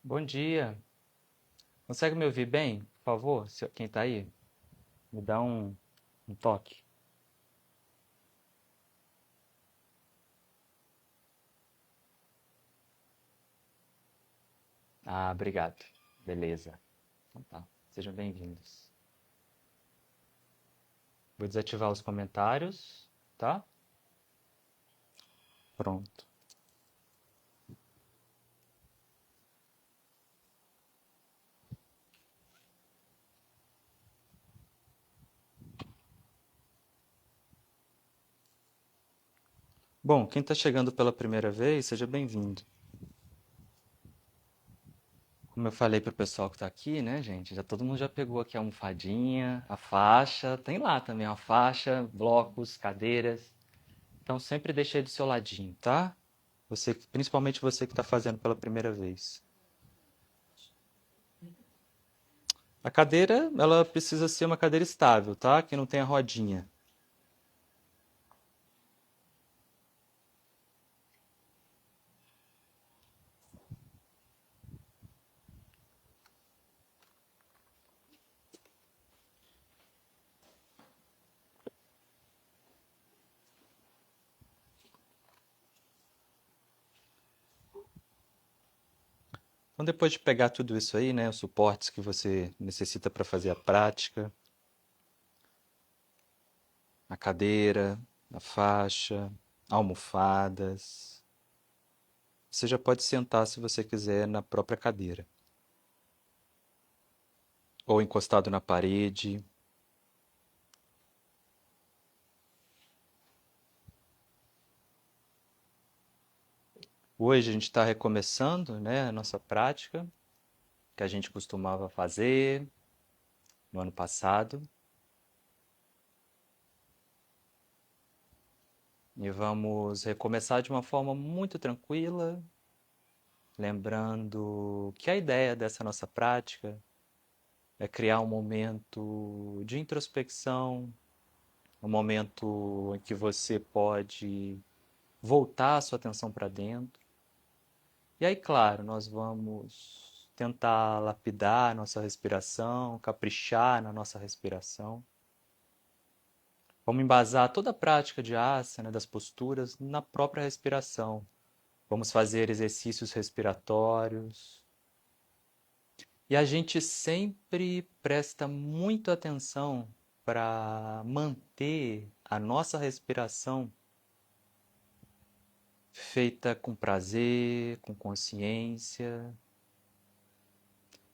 Bom dia. Consegue me ouvir bem, por favor? Quem tá aí? Me dá um toque. Ah, obrigado. Beleza. Então tá. Sejam bem-vindos. Vou desativar os comentários, tá? Pronto. Bom, quem está chegando pela primeira vez, seja bem-vindo. Como eu falei pro pessoal que tá aqui, né, gente? Todo mundo já pegou aqui a almofadinha, a faixa. Tem lá também a faixa, blocos, cadeiras. Então sempre deixe aí do seu ladinho, tá? Principalmente você que está fazendo pela primeira vez. A cadeira, ela precisa ser uma cadeira estável, tá? Que não tenha rodinha. Então, depois de pegar tudo isso aí, né, os suportes que você necessita para fazer a prática, a cadeira, a faixa, almofadas, você já pode sentar se você quiser na própria cadeira, ou encostado na parede. Hoje a gente está recomeçando, né, a nossa prática que a gente costumava fazer no ano passado. E vamos recomeçar de uma forma muito tranquila, lembrando que a ideia dessa nossa prática é criar um momento de introspecção, um momento em que você pode voltar a sua atenção para dentro. E aí, claro, nós vamos tentar lapidar a nossa respiração, caprichar na nossa respiração. Vamos embasar toda a prática de asana, das posturas, na própria respiração. Vamos fazer exercícios respiratórios. E a gente sempre presta muita atenção para manter a nossa respiração feita com prazer, com consciência.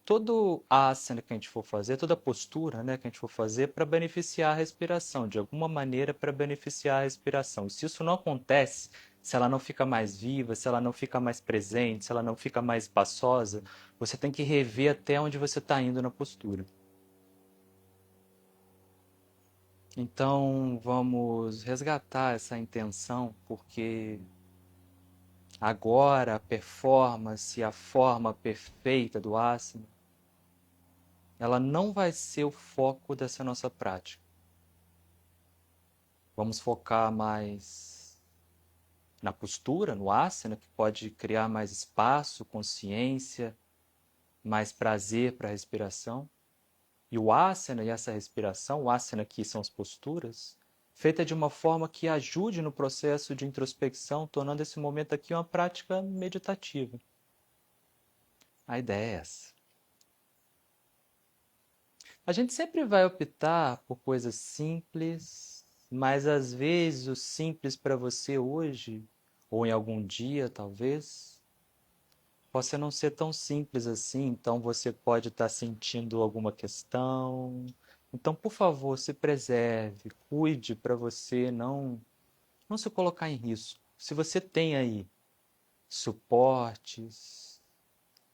Todo asana que a gente for fazer, toda postura, né, que a gente for fazer para beneficiar a respiração, de alguma maneira para beneficiar a respiração. E se isso não acontece, se ela não fica mais viva, se ela não fica mais presente, se ela não fica mais espaçosa, você tem que rever até onde você está indo na postura. Então vamos resgatar essa intenção, porque agora a performance, a forma perfeita do asana, ela não vai ser o foco dessa nossa prática. Vamos focar mais na postura, no asana, que pode criar mais espaço, consciência, mais prazer para a respiração. E o asana e essa respiração, o asana aqui são as posturas, feita de uma forma que ajude no processo de introspecção, tornando esse momento aqui uma prática meditativa. A ideia é essa. A gente sempre vai optar por coisas simples, mas às vezes o simples para você hoje, ou em algum dia talvez, possa não ser tão simples assim, então você pode estar sentindo alguma questão. Então, por favor, se preserve, cuide para você não se colocar em risco. Se você tem aí suportes,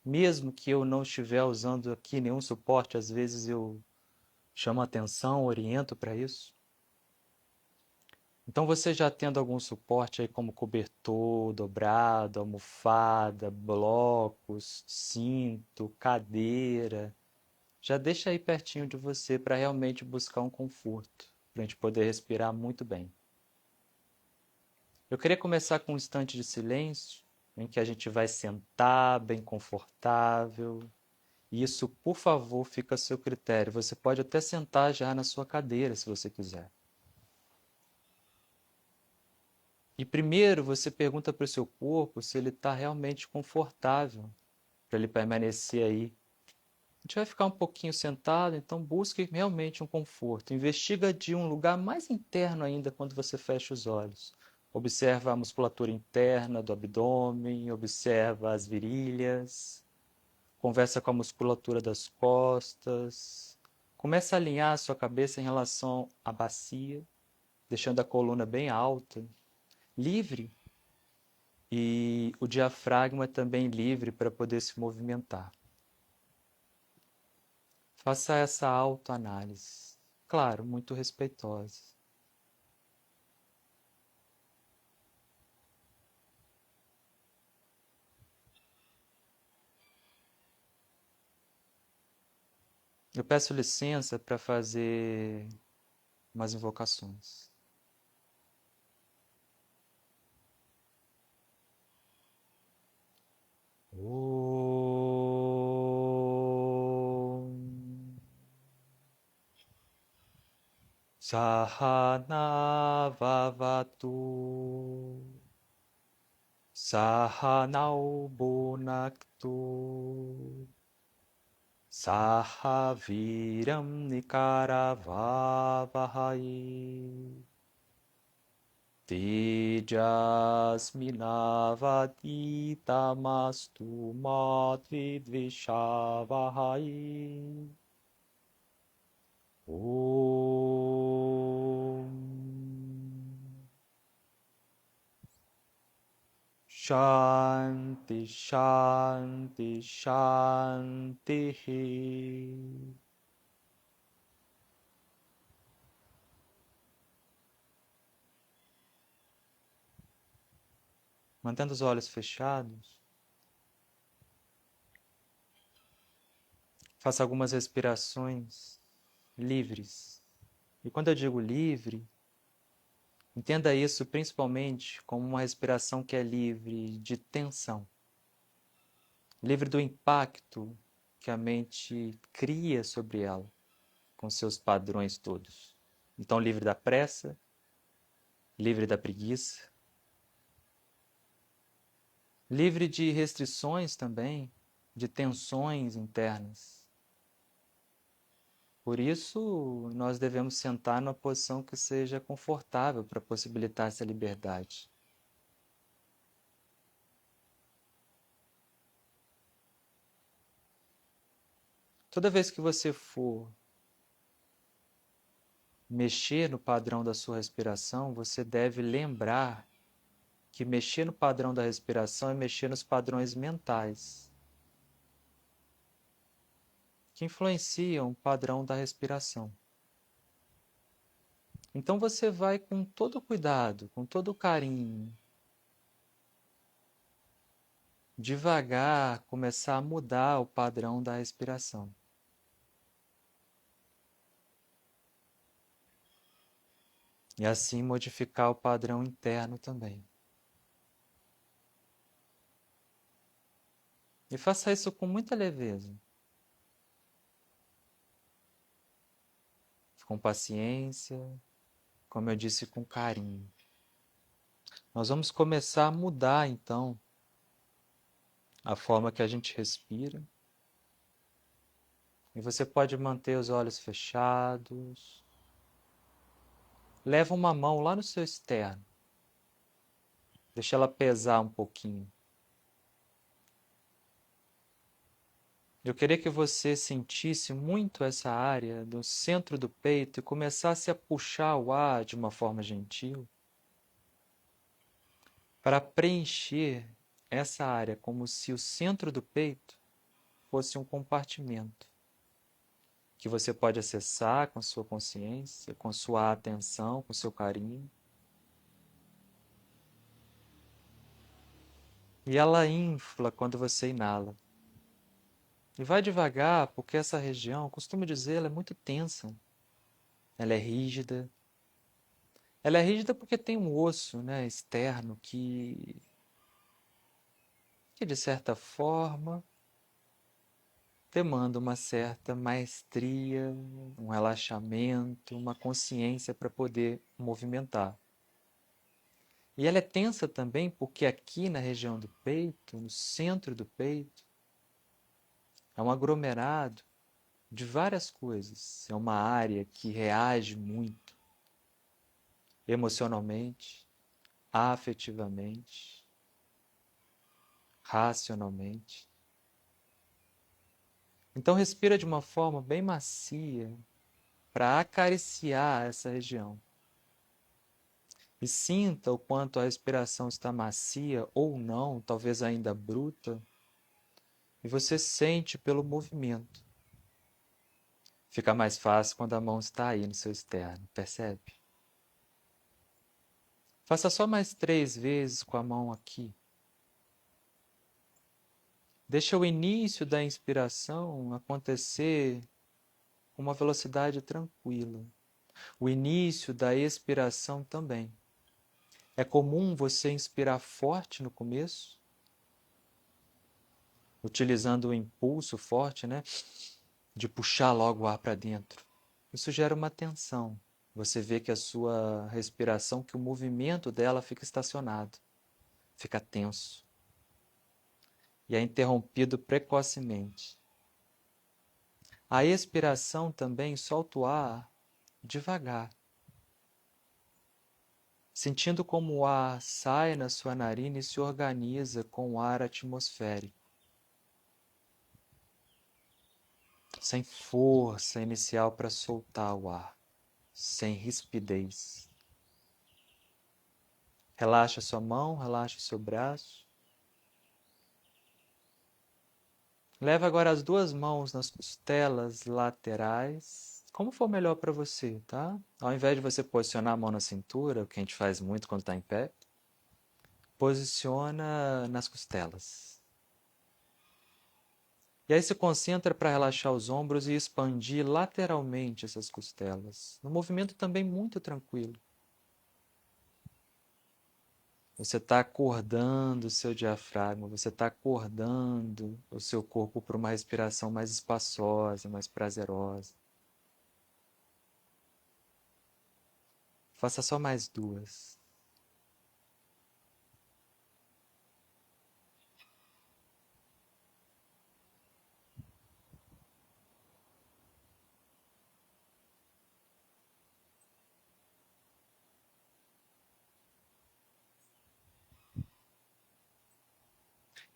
mesmo que eu não estiver usando aqui nenhum suporte, às vezes eu chamo atenção, oriento para isso. Então, você já tendo algum suporte aí como cobertor, dobrado, almofada, blocos, cinto, cadeira, já deixa aí pertinho de você para realmente buscar um conforto, para a gente poder respirar muito bem. Eu queria começar com um instante de silêncio, em que a gente vai sentar bem confortável. Isso, por favor, fica a seu critério. Você pode até sentar já na sua cadeira, se você quiser. E primeiro você pergunta para o seu corpo se ele está realmente confortável para ele permanecer aí. A gente vai ficar um pouquinho sentado, então busque realmente um conforto. Investiga de um lugar mais interno ainda quando você fecha os olhos. Observa a musculatura interna do abdômen, observa as virilhas, conversa com a musculatura das costas. Começa a alinhar a sua cabeça em relação à bacia, deixando a coluna bem alta, livre, e o diafragma também livre para poder se movimentar. Faça essa autoanálise, claro, muito respeitosa. Eu peço licença para fazer umas invocações. Om Sahana Vavatu Sahanau Bhunaktu Sahaviram Nikaravavahai Tejasminavaditamastu Madvidvishavahai Om Shanti Shanti Shanti. Mantendo os olhos fechados, faça algumas respirações livres. E quando eu digo livre, entenda isso principalmente como uma respiração que é livre de tensão, livre do impacto que a mente cria sobre ela, com seus padrões todos. Então, livre da pressa, livre da preguiça, livre de restrições também, de tensões internas. Por isso, nós devemos sentar numa posição que seja confortável para possibilitar essa liberdade. Toda vez que você for mexer no padrão da sua respiração, você deve lembrar que mexer no padrão da respiração é mexer nos padrões mentais, que influenciam o padrão da respiração. Então você vai com todo cuidado, com todo carinho, devagar começar a mudar o padrão da respiração. E assim modificar o padrão interno também. E faça isso com muita leveza, com paciência, como eu disse, com carinho. Nós vamos começar a mudar então a forma que a gente respira. E você pode manter os olhos fechados. Leva uma mão lá no seu externo. Deixa ela pesar um pouquinho. Eu queria que você sentisse muito essa área do centro do peito e começasse a puxar o ar de uma forma gentil para preencher essa área como se o centro do peito fosse um compartimento que você pode acessar com a sua consciência, com sua atenção, com seu carinho. E ela infla quando você inala. E vai devagar, porque essa região, costumo dizer, ela é muito tensa. Ela é rígida. Ela é rígida porque tem um osso, né, externo que de certa forma demanda uma certa maestria, um relaxamento, uma consciência para poder movimentar. E ela é tensa também porque aqui na região do peito, no centro do peito, é um aglomerado de várias coisas. É uma área que reage muito emocionalmente, afetivamente, racionalmente. Então respira de uma forma bem macia para acariciar essa região. E sinta o quanto a respiração está macia ou não, talvez ainda bruta, e você sente pelo movimento. Fica mais fácil quando a mão está aí no seu externo, percebe? Faça só mais 3 vezes com a mão aqui. Deixa o início da inspiração acontecer com uma velocidade tranquila. O início da expiração também. É comum você inspirar forte no começo, utilizando o impulso forte, né? De puxar logo o ar para dentro. Isso gera uma tensão. Você vê que a sua respiração, que o movimento dela fica estacionado, fica tenso. E é interrompido precocemente. A expiração também solta o ar devagar, sentindo como o ar sai na sua narina e se organiza com o ar atmosférico. Sem força inicial para soltar o ar, sem rispidez. Relaxa sua mão, relaxa o seu braço. Leva agora as 2 mãos nas costelas laterais, como for melhor para você, tá? Ao invés de você posicionar a mão na cintura, o que a gente faz muito quando está em pé, posiciona nas costelas. E aí se concentra para relaxar os ombros e expandir lateralmente essas costelas. Um movimento também muito tranquilo. Você está acordando o seu diafragma, você está acordando o seu corpo para uma respiração mais espaçosa, mais prazerosa. Faça só mais 2.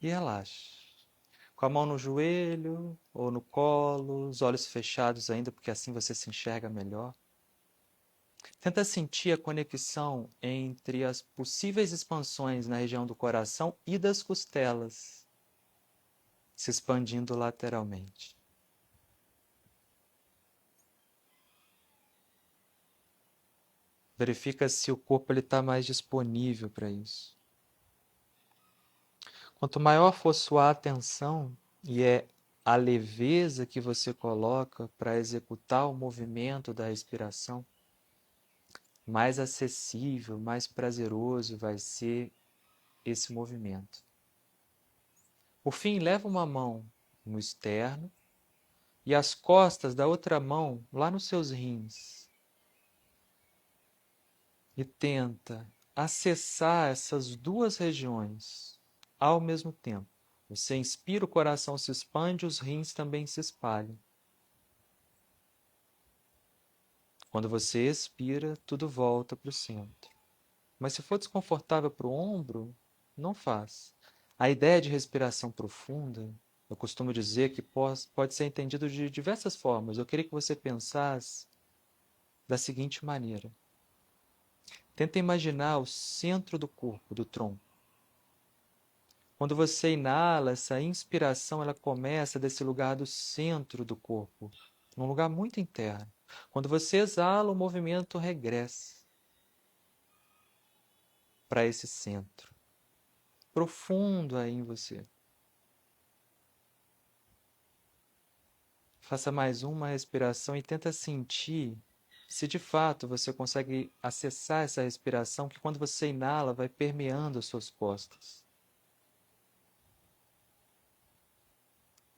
E relaxe. Com a mão no joelho ou no colo, os olhos fechados ainda, porque assim você se enxerga melhor. Tenta sentir a conexão entre as possíveis expansões na região do coração e das costelas, se expandindo lateralmente. Verifica se o corpo está mais disponível para isso. Quanto maior for sua atenção, e é a leveza que você coloca para executar o movimento da respiração, mais acessível, mais prazeroso vai ser esse movimento. Por fim, leva uma mão no externo e as costas da outra mão lá nos seus rins. E tenta acessar essas 2 regiões ao mesmo tempo. Você inspira, o coração se expande, os rins também se espalham. Quando você expira, tudo volta para o centro. Mas se for desconfortável para o ombro, não faz. A ideia de respiração profunda, eu costumo dizer que pode ser entendido de diversas formas. Eu queria que você pensasse da seguinte maneira. Tenta imaginar o centro do corpo, do tronco. Quando você inala, essa inspiração ela começa desse lugar do centro do corpo, num lugar muito interno. Quando você exala, o movimento regressa para esse centro, profundo aí em você. Faça mais uma respiração e tenta sentir se de fato você consegue acessar essa respiração que quando você inala vai permeando as suas costas.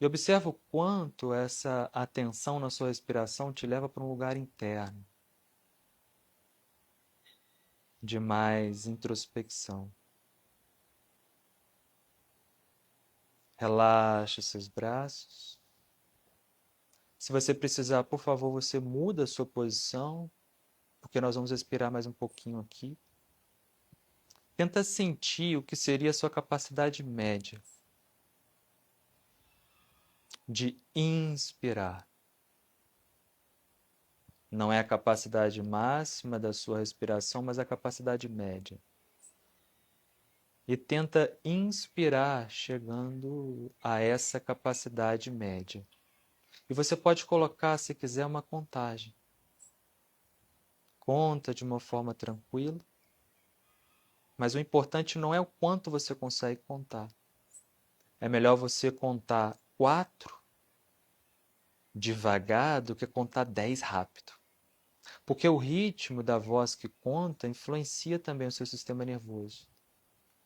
E observa o quanto essa atenção na sua respiração te leva para um lugar interno, de mais introspecção. Relaxa seus braços. Se você precisar, por favor, você muda a sua posição, porque nós vamos respirar mais um pouquinho aqui. Tenta sentir o que seria a sua capacidade média de inspirar. Não é a capacidade máxima da sua respiração, mas a capacidade média. E tenta inspirar chegando a essa capacidade média. E você pode colocar, se quiser, uma contagem. Conta de uma forma tranquila, mas o importante não é o quanto você consegue contar. É melhor você contar 4 devagar do que contar 10 rápido. Porque o ritmo da voz que conta influencia também o seu sistema nervoso.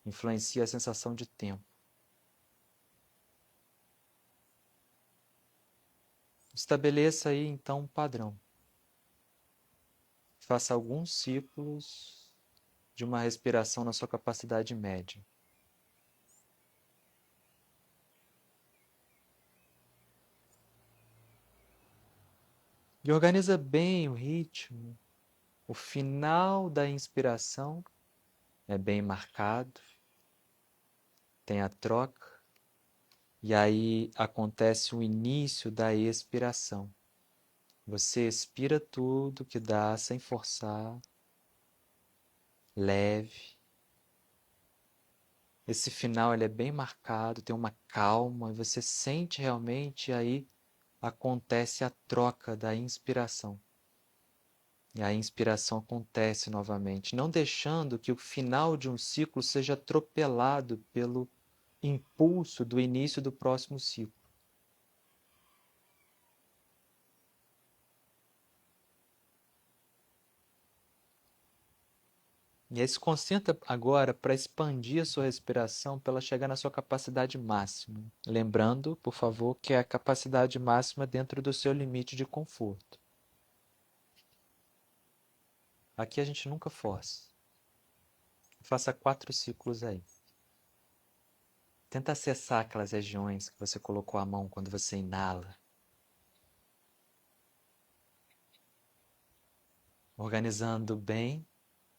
Influencia a sensação de tempo. Estabeleça aí então um padrão. Faça alguns ciclos de uma respiração na sua capacidade média. E organiza bem o ritmo. O final da inspiração é bem marcado. Tem a troca. E aí acontece o início da expiração. Você expira tudo que dá sem forçar, leve. Esse final ele é bem marcado, tem uma calma, e você sente realmente, aí acontece a troca da inspiração. E a inspiração acontece novamente, não deixando que o final de um ciclo seja atropelado pelo impulso do início do próximo ciclo. E aí se concentra agora para expandir a sua respiração para ela chegar na sua capacidade máxima. Lembrando, por favor, que é a capacidade máxima dentro do seu limite de conforto. Aqui a gente nunca força. Faça 4 ciclos aí. Tenta acessar aquelas regiões que você colocou a mão quando você inala. Organizando bem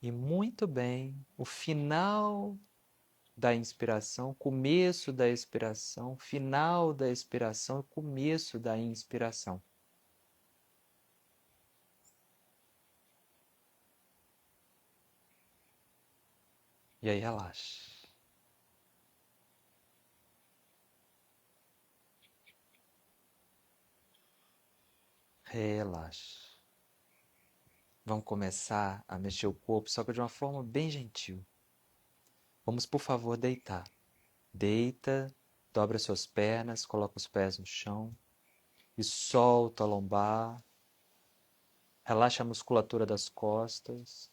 e muito bem o final da inspiração, começo da expiração, final da expiração e começo da inspiração. E aí relaxa. Relaxa. Vamos começar a mexer o corpo, só que de uma forma bem gentil. Vamos, por favor, deitar. Deita, dobra suas pernas, coloca os pés no chão e solta a lombar. Relaxa a musculatura das costas.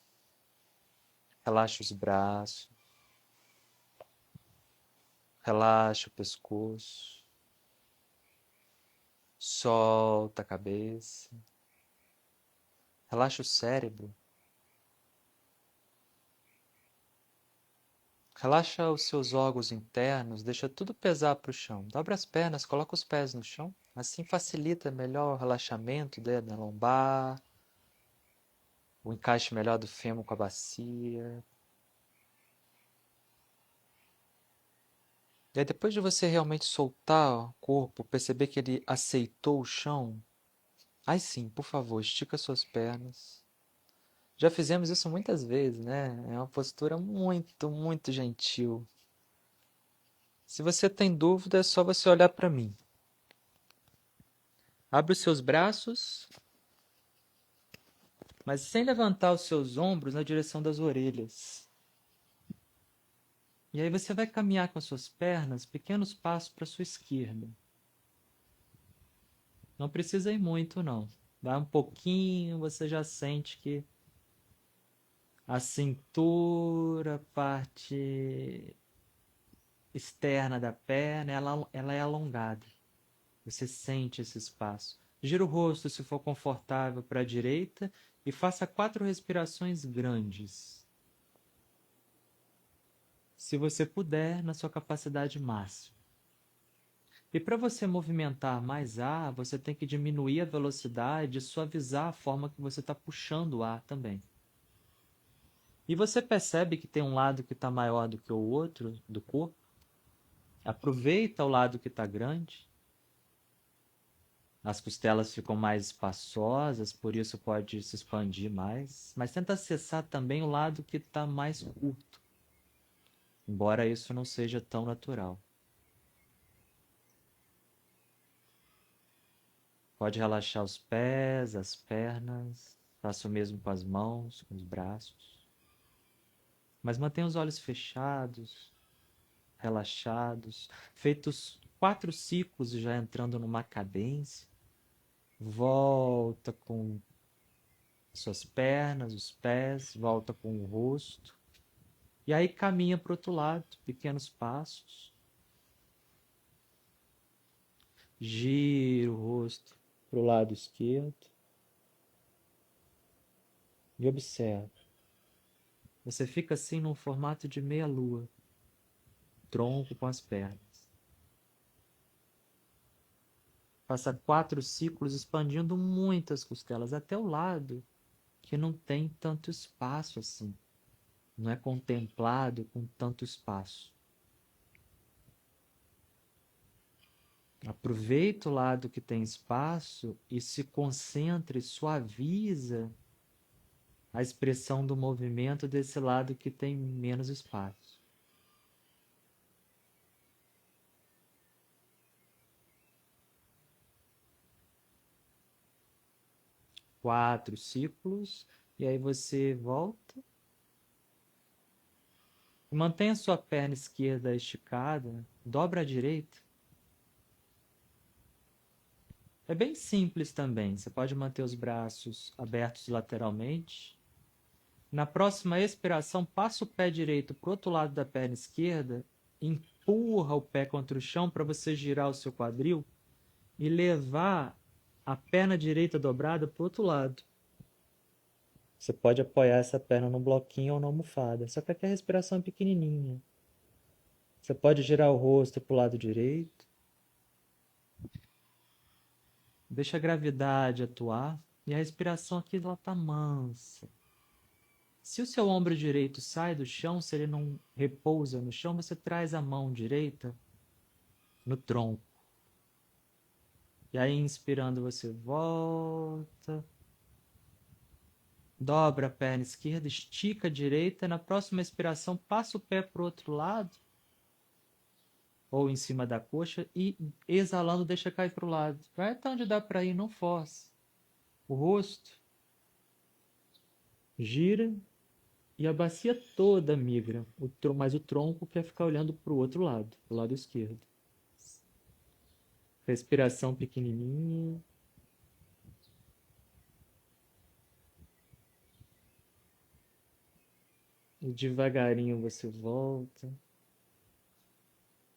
Relaxa os braços. Relaxa o pescoço. Solta a cabeça. Relaxa o cérebro. Relaxa os seus órgãos internos, deixa tudo pesar para o chão. Dobra as pernas, coloca os pés no chão. Assim facilita melhor o relaxamento da lombar, o encaixe melhor do fêmur com a bacia. E aí depois de você realmente soltar o corpo, perceber que ele aceitou o chão, aí sim, por favor, estica suas pernas. Já fizemos isso muitas vezes, né? É uma postura muito, muito gentil. Se você tem dúvida, é só você olhar para mim. Abre os seus braços, mas sem levantar os seus ombros na direção das orelhas. E aí você vai caminhar com as suas pernas pequenos passos para a sua esquerda. Não precisa ir muito, não. Vai um pouquinho, você já sente que a cintura, parte externa da perna, ela é alongada. Você sente esse espaço. Gira o rosto se for confortável para a direita e faça 4 respirações grandes. Se você puder, na sua capacidade máxima. E para você movimentar mais ar, você tem que diminuir a velocidade e suavizar a forma que você está puxando o ar também. E você percebe que tem um lado que está maior do que o outro do corpo? Aproveita o lado que está grande. As costelas ficam mais espaçosas, por isso pode se expandir mais. Mas tenta acessar também o lado que está mais curto, embora isso não seja tão natural. Pode relaxar os pés, as pernas, faça o mesmo com as mãos, com os braços. Mas mantenha os olhos fechados, relaxados, feitos 4 ciclos e já entrando numa cadência. Volta com suas pernas, os pés, volta com o rosto. E aí caminha para o outro lado, pequenos passos. Gira o rosto para o lado esquerdo. E observa. Você fica assim num formato de meia-lua. Tronco com as pernas. Faça 4 ciclos expandindo muito as costelas, até o lado que não tem tanto espaço assim. Não é contemplado com tanto espaço. Aproveita o lado que tem espaço e se concentre, suaviza a expressão do movimento desse lado que tem menos espaço. Quatro ciclos, e aí você volta. Mantenha sua perna esquerda esticada, dobra a direita. É bem simples também, você pode manter os braços abertos lateralmente. Na próxima expiração, passa o pé direito para o outro lado da perna esquerda, empurra o pé contra o chão para você girar o seu quadril e levar a perna direita dobrada para o outro lado. Você pode apoiar essa perna num bloquinho ou na almofada, só que aqui a respiração é pequenininha. Você pode girar o rosto para o lado direito. Deixa a gravidade atuar e a respiração aqui ela está mansa. Se o seu ombro direito sai do chão, se ele não repousa no chão, você traz a mão direita no tronco. E aí, inspirando, você volta. Dobra a perna esquerda, estica a direita. Na próxima expiração, passa o pé para o outro lado. Ou em cima da coxa. E exalando, deixa cair para o lado. Vai até onde dá para ir, não force. O rosto. Gira. E a bacia toda migra. Mas o tronco quer ficar olhando para o outro lado. Para o lado esquerdo. Respiração pequenininha. E devagarinho você volta.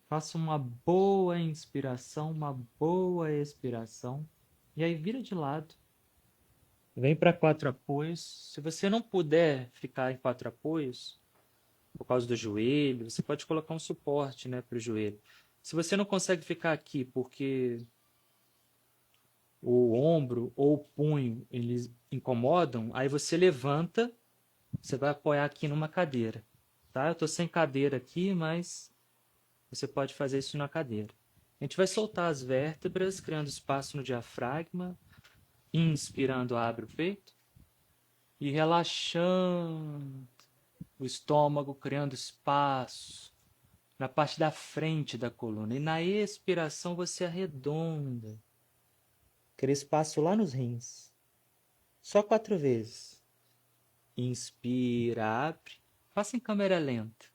Faça uma boa inspiração, uma boa expiração. E aí vira de lado. Vem para 4 apoios. Se você não puder ficar em 4 apoios, por causa do joelho, você pode colocar um suporte, né, para o joelho. Se você não consegue ficar aqui porque o ombro ou o punho eles incomodam, aí você levanta, você vai apoiar aqui numa cadeira, tá? Eu estou sem cadeira aqui, mas você pode fazer isso na cadeira. A gente vai soltar as vértebras, criando espaço no diafragma, inspirando, abre o peito e relaxando o estômago, criando espaço na parte da frente da coluna. E na expiração você arredonda, cria espaço lá nos rins. Só 4 vezes. Inspira, abre. Faça em câmera lenta.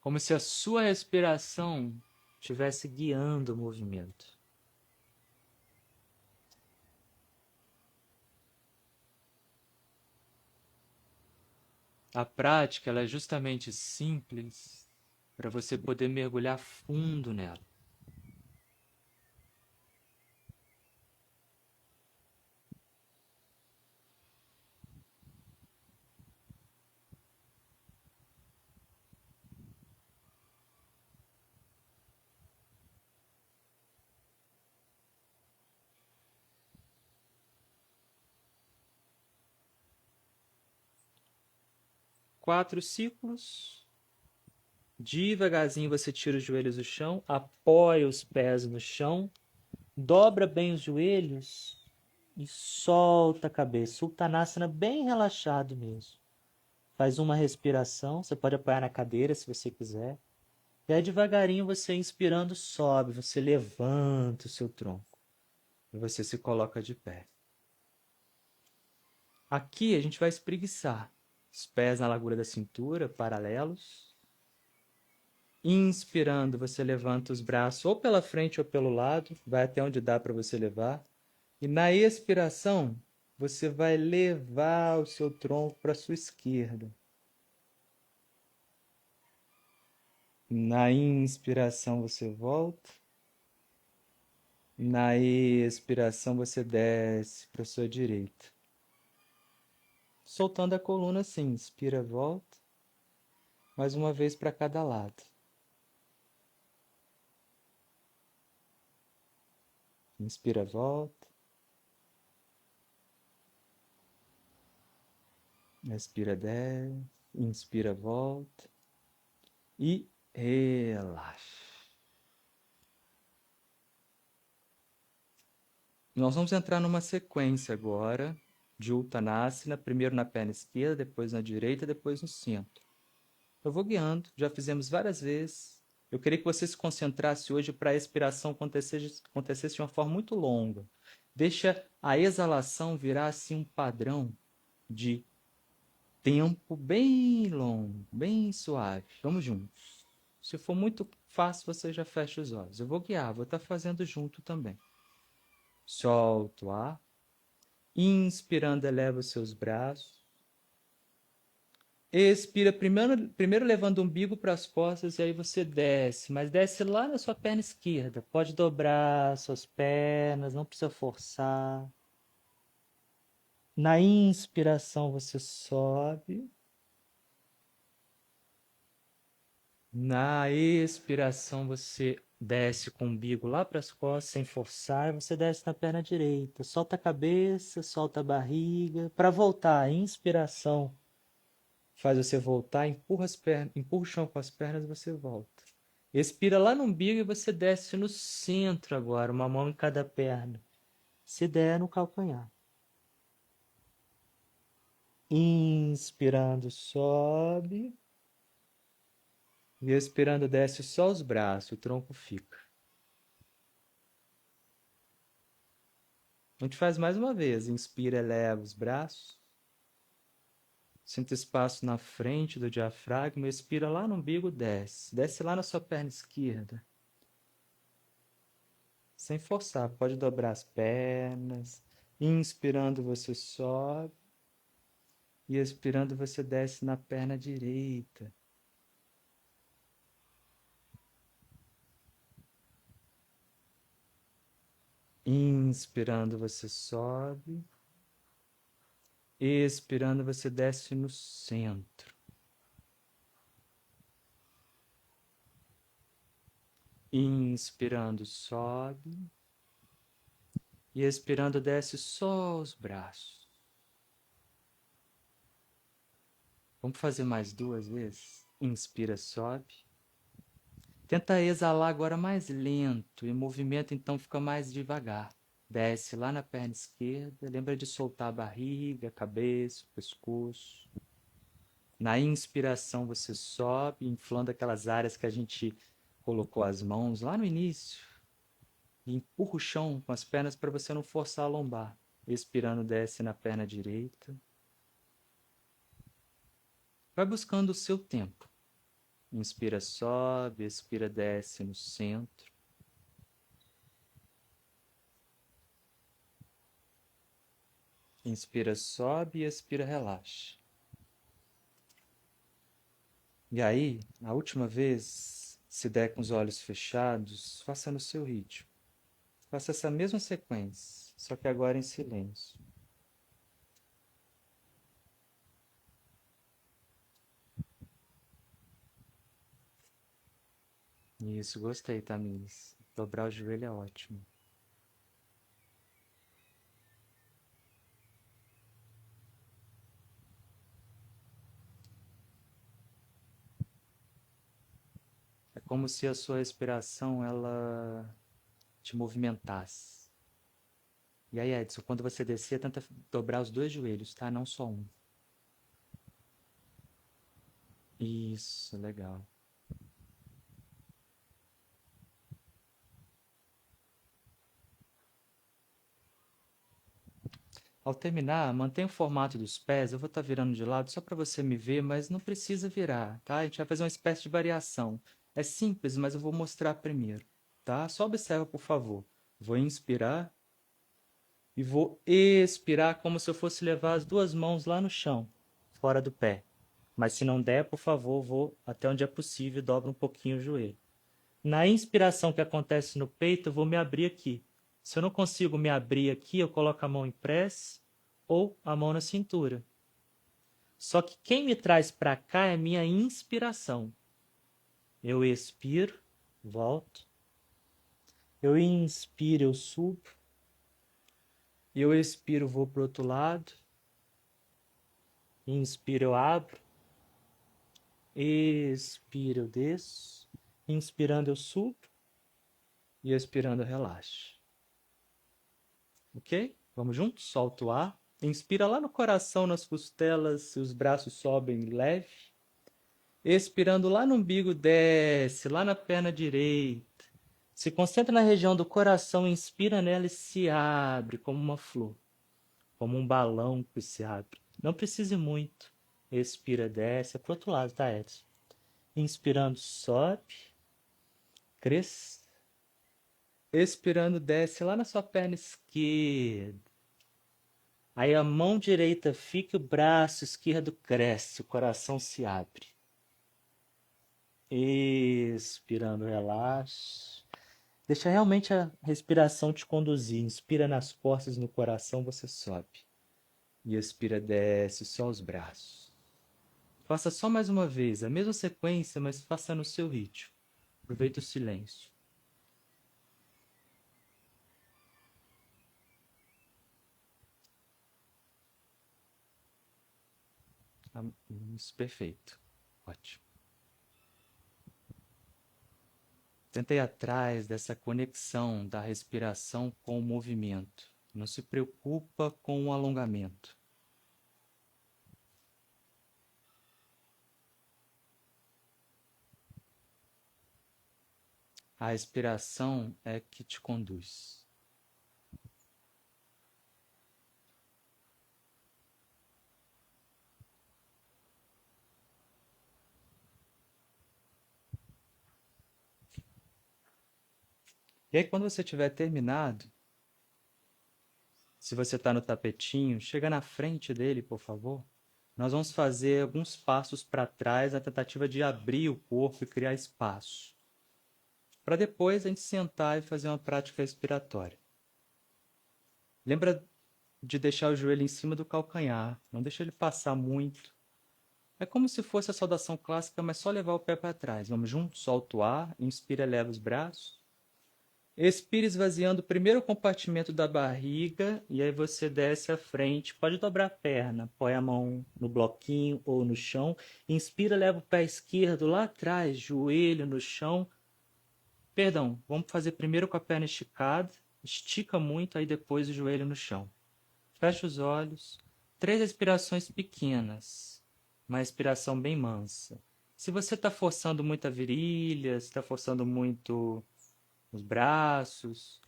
Como se a sua respiração estivesse guiando o movimento. A prática ela é justamente simples para você poder mergulhar fundo nela. 4 ciclos. Devagarzinho você tira os joelhos do chão, apoia os pés no chão, dobra bem os joelhos e solta a cabeça. Uttanasana bem relaxado mesmo. Faz uma respiração, você pode apoiar na cadeira se você quiser. E aí devagarinho você inspirando sobe, você levanta o seu tronco. E você se coloca de pé. Aqui a gente vai espreguiçar. Os pés na largura da cintura, paralelos. Inspirando, você levanta os braços ou pela frente ou pelo lado, vai até onde dá para você levar. E na expiração, você vai levar o seu tronco para a sua esquerda. Na inspiração, você volta. Na expiração, você desce para a sua direita. Soltando a coluna assim, inspira, volta. Mais uma vez para cada lado. Inspira, volta. Expira, desce. Inspira, volta. E relaxa. Nós vamos entrar numa sequência agora de Uttanasana, primeiro na perna esquerda, depois na direita, depois no centro. Eu vou guiando, já fizemos várias vezes. Eu queria que você se concentrasse hoje para a expiração acontecesse de uma forma muito longa. Deixa a exalação virar assim um padrão de tempo bem longo, bem suave. Vamos juntos. Se for muito fácil, você já fecha os olhos. Eu vou guiar, vou estar fazendo junto também. Solta o ar. Inspirando, eleva os seus braços. Expira, primeiro levando o umbigo para as costas e aí você desce, mas desce lá na sua perna esquerda. Pode dobrar suas pernas, não precisa forçar. Na inspiração você sobe. Na expiração você desce com o umbigo lá para as costas, sem forçar, você desce na perna direita. Solta a cabeça, solta a barriga. Para voltar, inspiração faz você voltar, empurra o chão com as pernas e você volta. Expira lá no umbigo e você desce no centro agora, uma mão em cada perna. Se der, no calcanhar. Inspirando, sobe. E expirando, desce só os braços, o tronco fica. A gente faz mais uma vez. Inspira, eleva os braços. Sinta espaço na frente do diafragma. Expira lá no umbigo, desce. Desce lá na sua perna esquerda. Sem forçar, pode dobrar as pernas. Inspirando, você sobe. E expirando, você desce na perna direita. Inspirando, você sobe. Expirando, você desce no centro. Inspirando, sobe. E expirando, desce só os braços. Vamos fazer mais 2 vezes? Inspira, sobe. Tenta exalar agora mais lento. E o movimento então fica mais devagar. Desce lá na perna esquerda. Lembra de soltar a barriga, a cabeça, o pescoço. Na inspiração você sobe, inflando aquelas áreas que a gente colocou as mãos lá no início. E empurra o chão com as pernas para você não forçar a lombar. Expirando, desce na perna direita. Vai buscando o seu tempo. Inspira, sobe, expira, desce no centro. Inspira, sobe, expira, relaxa. E aí, a última vez, se der com os olhos fechados, faça no seu ritmo. Faça essa mesma sequência, só que agora em silêncio. Isso, gostei, Tamires. Dobrar o joelho é ótimo. como se a sua respiração ela te movimentasse. E aí, Edson, quando você descer, tenta dobrar os dois joelhos, tá? Não só um. Isso, legal. Ao terminar, mantenha o formato dos pés. Eu vou estar virando de lado só para você me ver, mas não precisa virar, tá? A gente vai fazer uma espécie de variação. É simples, mas eu vou mostrar primeiro, tá? Só observa, por favor. Vou inspirar e vou expirar como se eu fosse levar as duas mãos lá no chão, fora do pé. Mas se não der, por favor, vou até onde é possível e dobro um pouquinho o joelho. Na inspiração que acontece no peito, eu vou me abrir aqui. Se eu não consigo me abrir aqui, eu coloco a mão em press ou a mão na cintura. Só que quem me traz para cá é minha inspiração. Eu expiro, volto. Eu inspiro, eu subo. Eu expiro, vou para o outro lado. Inspiro, eu abro. Expiro, eu desço. Inspirando, eu subo. E expirando, eu relaxo. Ok? Vamos juntos? Solta o ar. Inspira lá no coração, nas costelas, os braços sobem leve. Expirando lá no umbigo, desce, lá na perna direita. Se concentra na região do coração, inspira nela e se abre como uma flor, como um balão que se abre. Não precise muito. Expira, desce. É pro outro lado, tá, Edson? Inspirando, sobe, cresce. Expirando, desce lá na sua perna esquerda. Aí a mão direita fica, o braço esquerdo cresce, o coração se abre. Expirando, relaxa. Deixa realmente a respiração te conduzir. Inspira nas costas, no coração, você sobe. E expira, desce só os braços. Faça só mais uma vez, a mesma sequência, mas faça no seu ritmo. Aproveita o silêncio. Isso, perfeito. Ótimo. Tenta ir atrás dessa conexão da respiração com o movimento. Não se preocupa com o alongamento. A respiração é que te conduz. E aí, quando você tiver terminado, se você está no tapetinho, chega na frente dele, por favor. Nós vamos fazer alguns passos para trás na tentativa de abrir o corpo e criar espaço. Para depois a gente sentar e fazer uma prática respiratória. Lembra de deixar o joelho em cima do calcanhar, não deixa ele passar muito. É como se fosse a saudação clássica, mas só levar o pé para trás. Vamos juntos? Solta o ar, inspira, eleva os braços. Expira esvaziando o primeiro compartimento da barriga e aí você desce à frente. Pode dobrar a perna, põe a mão no bloquinho ou no chão. Inspira, leva o pé esquerdo lá atrás, joelho no chão. Perdão, vamos fazer primeiro com a perna esticada. Estica muito, aí depois o joelho no chão. Fecha os olhos. 3 respirações pequenas. Uma respiração bem mansa. Se você está forçando muito a virilha, se está forçando muito os braços,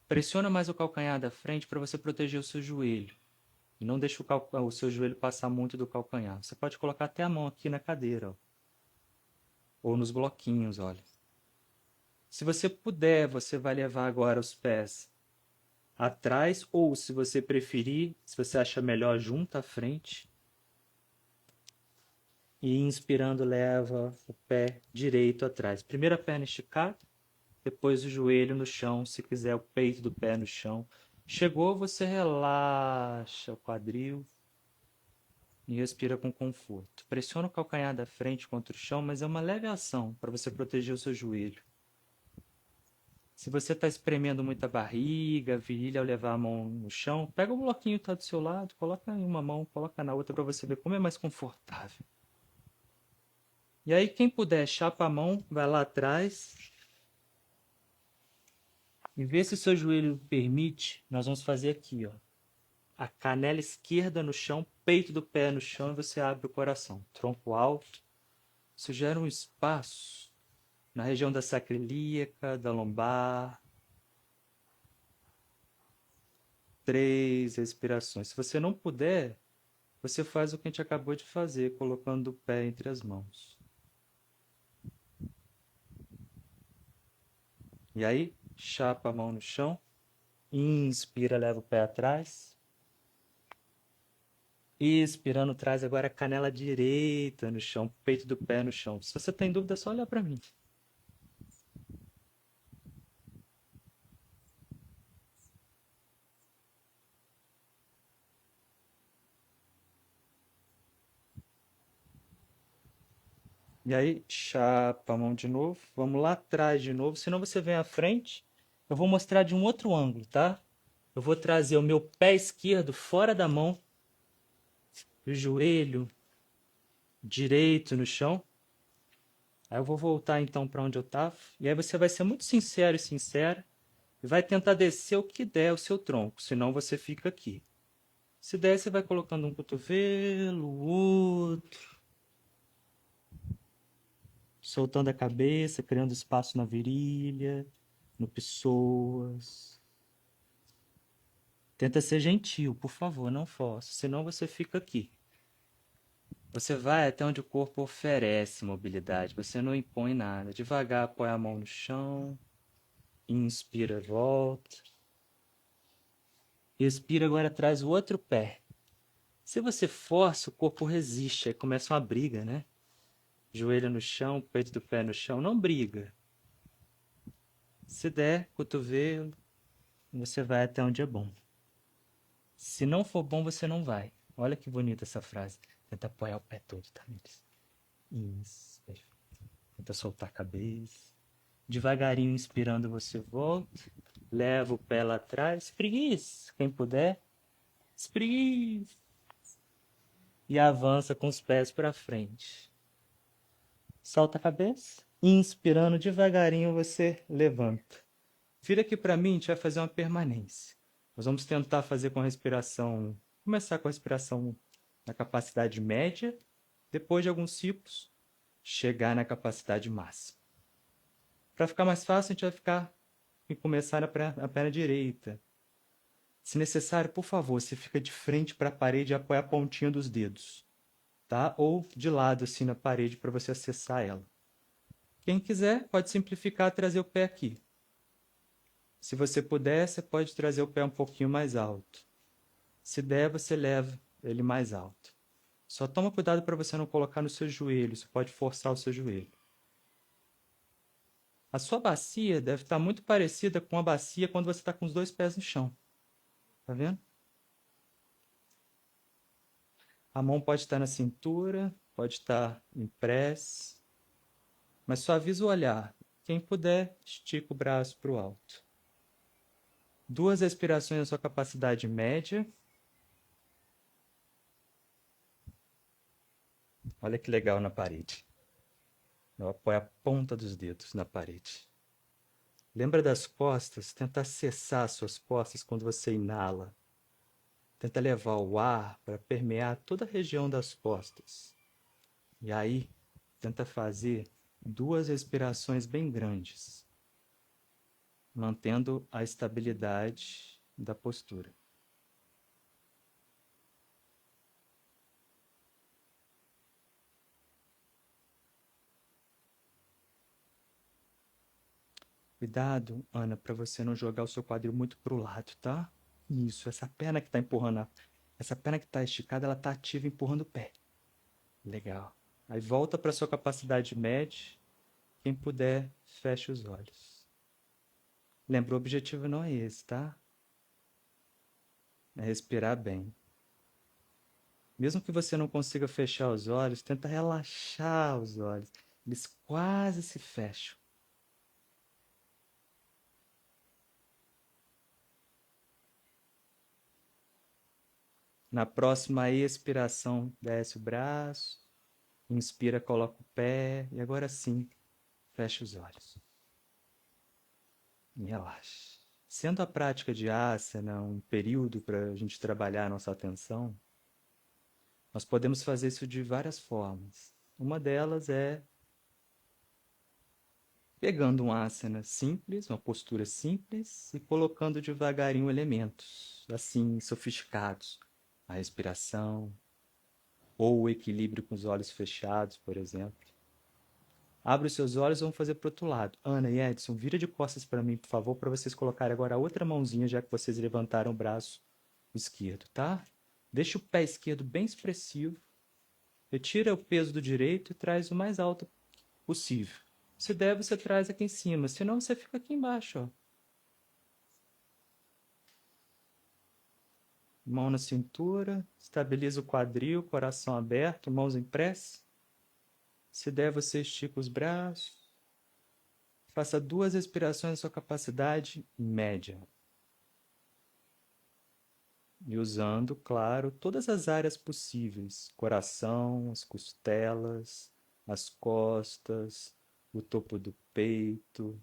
pressiona mais o calcanhar da frente para você proteger o seu joelho. E não deixe o seu joelho passar muito do calcanhar. Você pode colocar até a mão aqui na cadeira, ó. Ou nos bloquinhos, olha. Se você puder, você vai levar agora os pés atrás, ou se você preferir, se você acha melhor, junto à frente. E inspirando, leva o pé direito atrás. Primeiro a perna esticada, depois o joelho no chão, se quiser o peito do pé no chão. Chegou, você relaxa o quadril e respira com conforto. Pressiona o calcanhar da frente contra o chão, mas é uma leve ação para você proteger o seu joelho. Se você está espremendo muita barriga, virilha ao levar a mão no chão, pega o bloquinho que está do seu lado, coloca em uma mão, coloca na outra para você ver como é mais confortável. E aí, quem puder, chapa a mão, vai lá atrás e vê se o seu joelho permite. Nós vamos fazer aqui, ó. A canela esquerda no chão, peito do pé no chão e você abre o coração. Tronco alto. Isso gera um espaço na região da sacroiliaca, da lombar. 3 respirações. Se você não puder, você faz o que a gente acabou de fazer, colocando o pé entre as mãos. E aí, chapa a mão no chão. Inspira, leva o pé atrás. Expirando, traz agora a canela direita no chão, peito do pé no chão. Se você tem dúvida, é só olhar para mim. E aí, chapa a mão de novo. Vamos lá atrás de novo. Senão você vem à frente. Eu vou mostrar de um outro ângulo, tá? Eu vou trazer o meu pé esquerdo fora da mão. O joelho direito no chão. Aí eu vou voltar então para onde eu estava. E aí você vai ser muito sincero e sincera. E vai tentar descer o que der o seu tronco. Senão você fica aqui. Se der, você vai colocando um cotovelo, o outro. Soltando a cabeça, criando espaço na virilha, no pessoas. Tenta ser gentil, por favor, não force, senão você fica aqui. Você vai até onde o corpo oferece mobilidade, você não impõe nada. Devagar, apoia a mão no chão, inspira, volta. Expira, agora traz o outro pé. Se você força, o corpo resiste, aí começa uma briga, né? Joelho no chão, peito do pé no chão, não briga. Se der, cotovelo, você vai até onde é bom. Se não for bom, você não vai. Olha que bonita essa frase. Tenta apoiar o pé todo, tá, Miris? Isso, perfeito. Tenta soltar a cabeça. Devagarinho, inspirando, você volta. Leva o pé lá atrás. Espreguiça, quem puder. Espreguiça. E avança com os pés para frente. Solta a cabeça. Inspirando devagarinho, você levanta. Vira aqui para mim, a gente vai fazer uma permanência. Nós vamos tentar fazer com a respiração. Começar com a respiração na capacidade média. Depois de alguns ciclos, chegar na capacidade máxima. Para ficar mais fácil, a gente vai ficar e começar na perna direita. Se necessário, por favor, você fica de frente para a parede e apoia a pontinha dos dedos, tá? Ou de lado assim na parede para você acessar ela. Quem quiser, pode simplificar, trazer o pé aqui. Se você puder, você pode trazer o pé um pouquinho mais alto. Se der, você leva ele mais alto. Só toma cuidado para você não colocar no seu joelho, você pode forçar o seu joelho. A sua bacia deve estar muito parecida com a bacia quando você está com os 2 pés no chão. Tá vendo? A mão pode estar na cintura, pode estar em press, mas suaviza o olhar. Quem puder, estica o braço para o alto. 2 respirações na sua capacidade média. Olha que legal na parede. Eu apoio a ponta dos dedos na parede. Lembra das costas? Tenta acessar as suas costas quando você inala. Tenta levar o ar para permear toda a região das costas. E aí, tenta fazer 2 respirações bem grandes, mantendo a estabilidade da postura. Cuidado, Ana, para você não jogar o seu quadril muito para o lado, tá? Isso, essa perna que está empurrando, essa perna que está esticada, ela está ativa empurrando o pé. Legal. Aí volta para sua capacidade média. Quem puder, feche os olhos. Lembra, o objetivo não é esse, tá? É respirar bem. Mesmo que você não consiga fechar os olhos, tenta relaxar os olhos. Eles quase se fecham. Na próxima expiração, desce o braço, Inspira, coloca o pé e agora sim, fecha os olhos. E relaxa. Sendo a prática de asana um período para a gente trabalhar a nossa atenção, nós podemos fazer isso de várias formas. Uma delas é pegando um asana simples, uma postura simples, e colocando devagarinho elementos, assim, sofisticados. A respiração, ou o equilíbrio com os olhos fechados, por exemplo. Abre os seus olhos e vamos fazer para o outro lado. Ana e Edson, vira de costas para mim, por favor, para vocês colocarem agora a outra mãozinha, já que vocês levantaram o braço esquerdo, tá? Deixa o pé esquerdo bem expressivo. Retira o peso do direito e traz o mais alto possível. Se der, você traz aqui em cima. Senão, você fica aqui embaixo, ó. Mão na cintura. Estabiliza o quadril, coração aberto, mãos em prece. Se der, você estica os braços. Faça 2 respirações na sua capacidade média. E usando, claro, todas as áreas possíveis. Coração, as costelas, as costas, o topo do peito.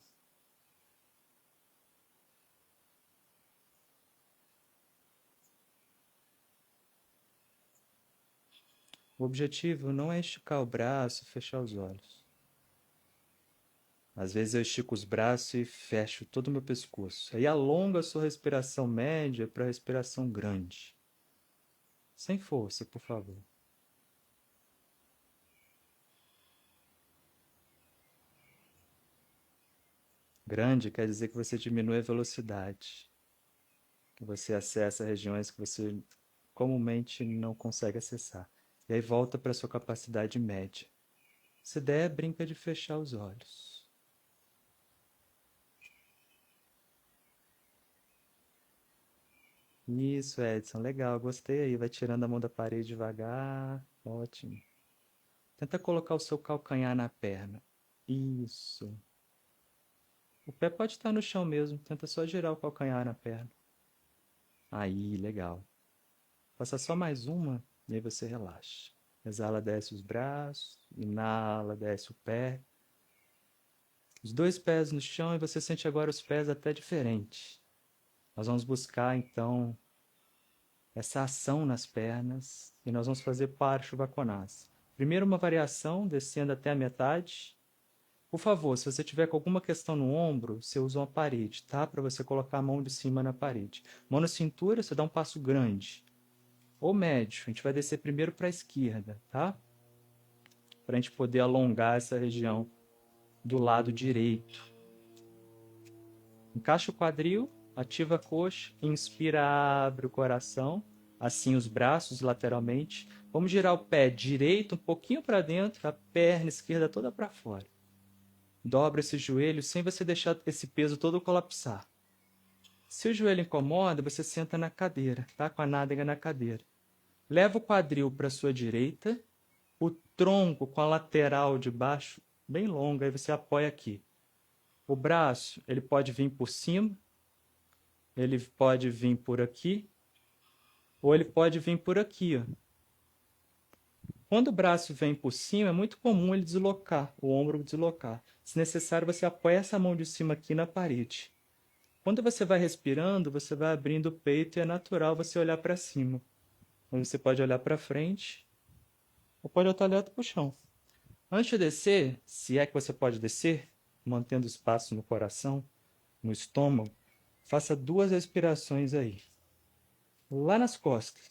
O objetivo não é esticar o braço e fechar os olhos. Às vezes eu estico os braços e fecho todo o meu pescoço. Aí alonga a sua respiração média para a respiração grande. Sem força, por favor. Grande quer dizer que você diminui a velocidade, que você acessa regiões que você comumente não consegue acessar. E aí volta para a sua capacidade média. Se der, brinca de fechar os olhos. Isso, Edson, legal, gostei aí. Vai tirando a mão da parede devagar. Ótimo. Tenta colocar o seu calcanhar na perna. Isso. O pé pode estar no chão mesmo. Tenta só girar o calcanhar na perna. Aí, legal. Faça só mais uma e aí você relaxa. Exala, desce os braços. Inala, desce o pé. Os 2 pés no chão e você sente agora os pés até diferente. Nós vamos buscar então essa ação nas pernas e nós vamos fazer Parshva Konasana. Primeiro uma variação, descendo até a metade. Por favor, se você tiver com alguma questão no ombro, você usa uma parede, tá? Para você colocar a mão de cima na parede. Mão na cintura, você dá um passo grande. Ou médio. A gente vai descer primeiro para a esquerda, tá? Para a gente poder alongar essa região do lado direito. Encaixa o quadril, ativa a coxa, inspira, abre o coração, assim os braços lateralmente. Vamos girar o pé direito um pouquinho para dentro, a perna esquerda toda para fora. Dobra esse joelho sem você deixar esse peso todo colapsar. Se o joelho incomoda, você senta na cadeira, tá? Com a nádega na cadeira. Leva o quadril para a sua direita, o tronco com a lateral de baixo bem longa, aí você apoia aqui. O braço, ele pode vir por cima, ele pode vir por aqui, ou ele pode vir por aqui, ó. Quando o braço vem por cima, é muito comum ele deslocar, o ombro deslocar. Se necessário, você apoia essa mão de cima aqui na parede. Quando você vai respirando, você vai abrindo o peito e é natural você olhar para cima. Você pode olhar para frente ou pode olhar direto para o chão. Antes de descer, se é que você pode descer, mantendo espaço no coração, no estômago, faça 2 respirações aí. Lá nas costas.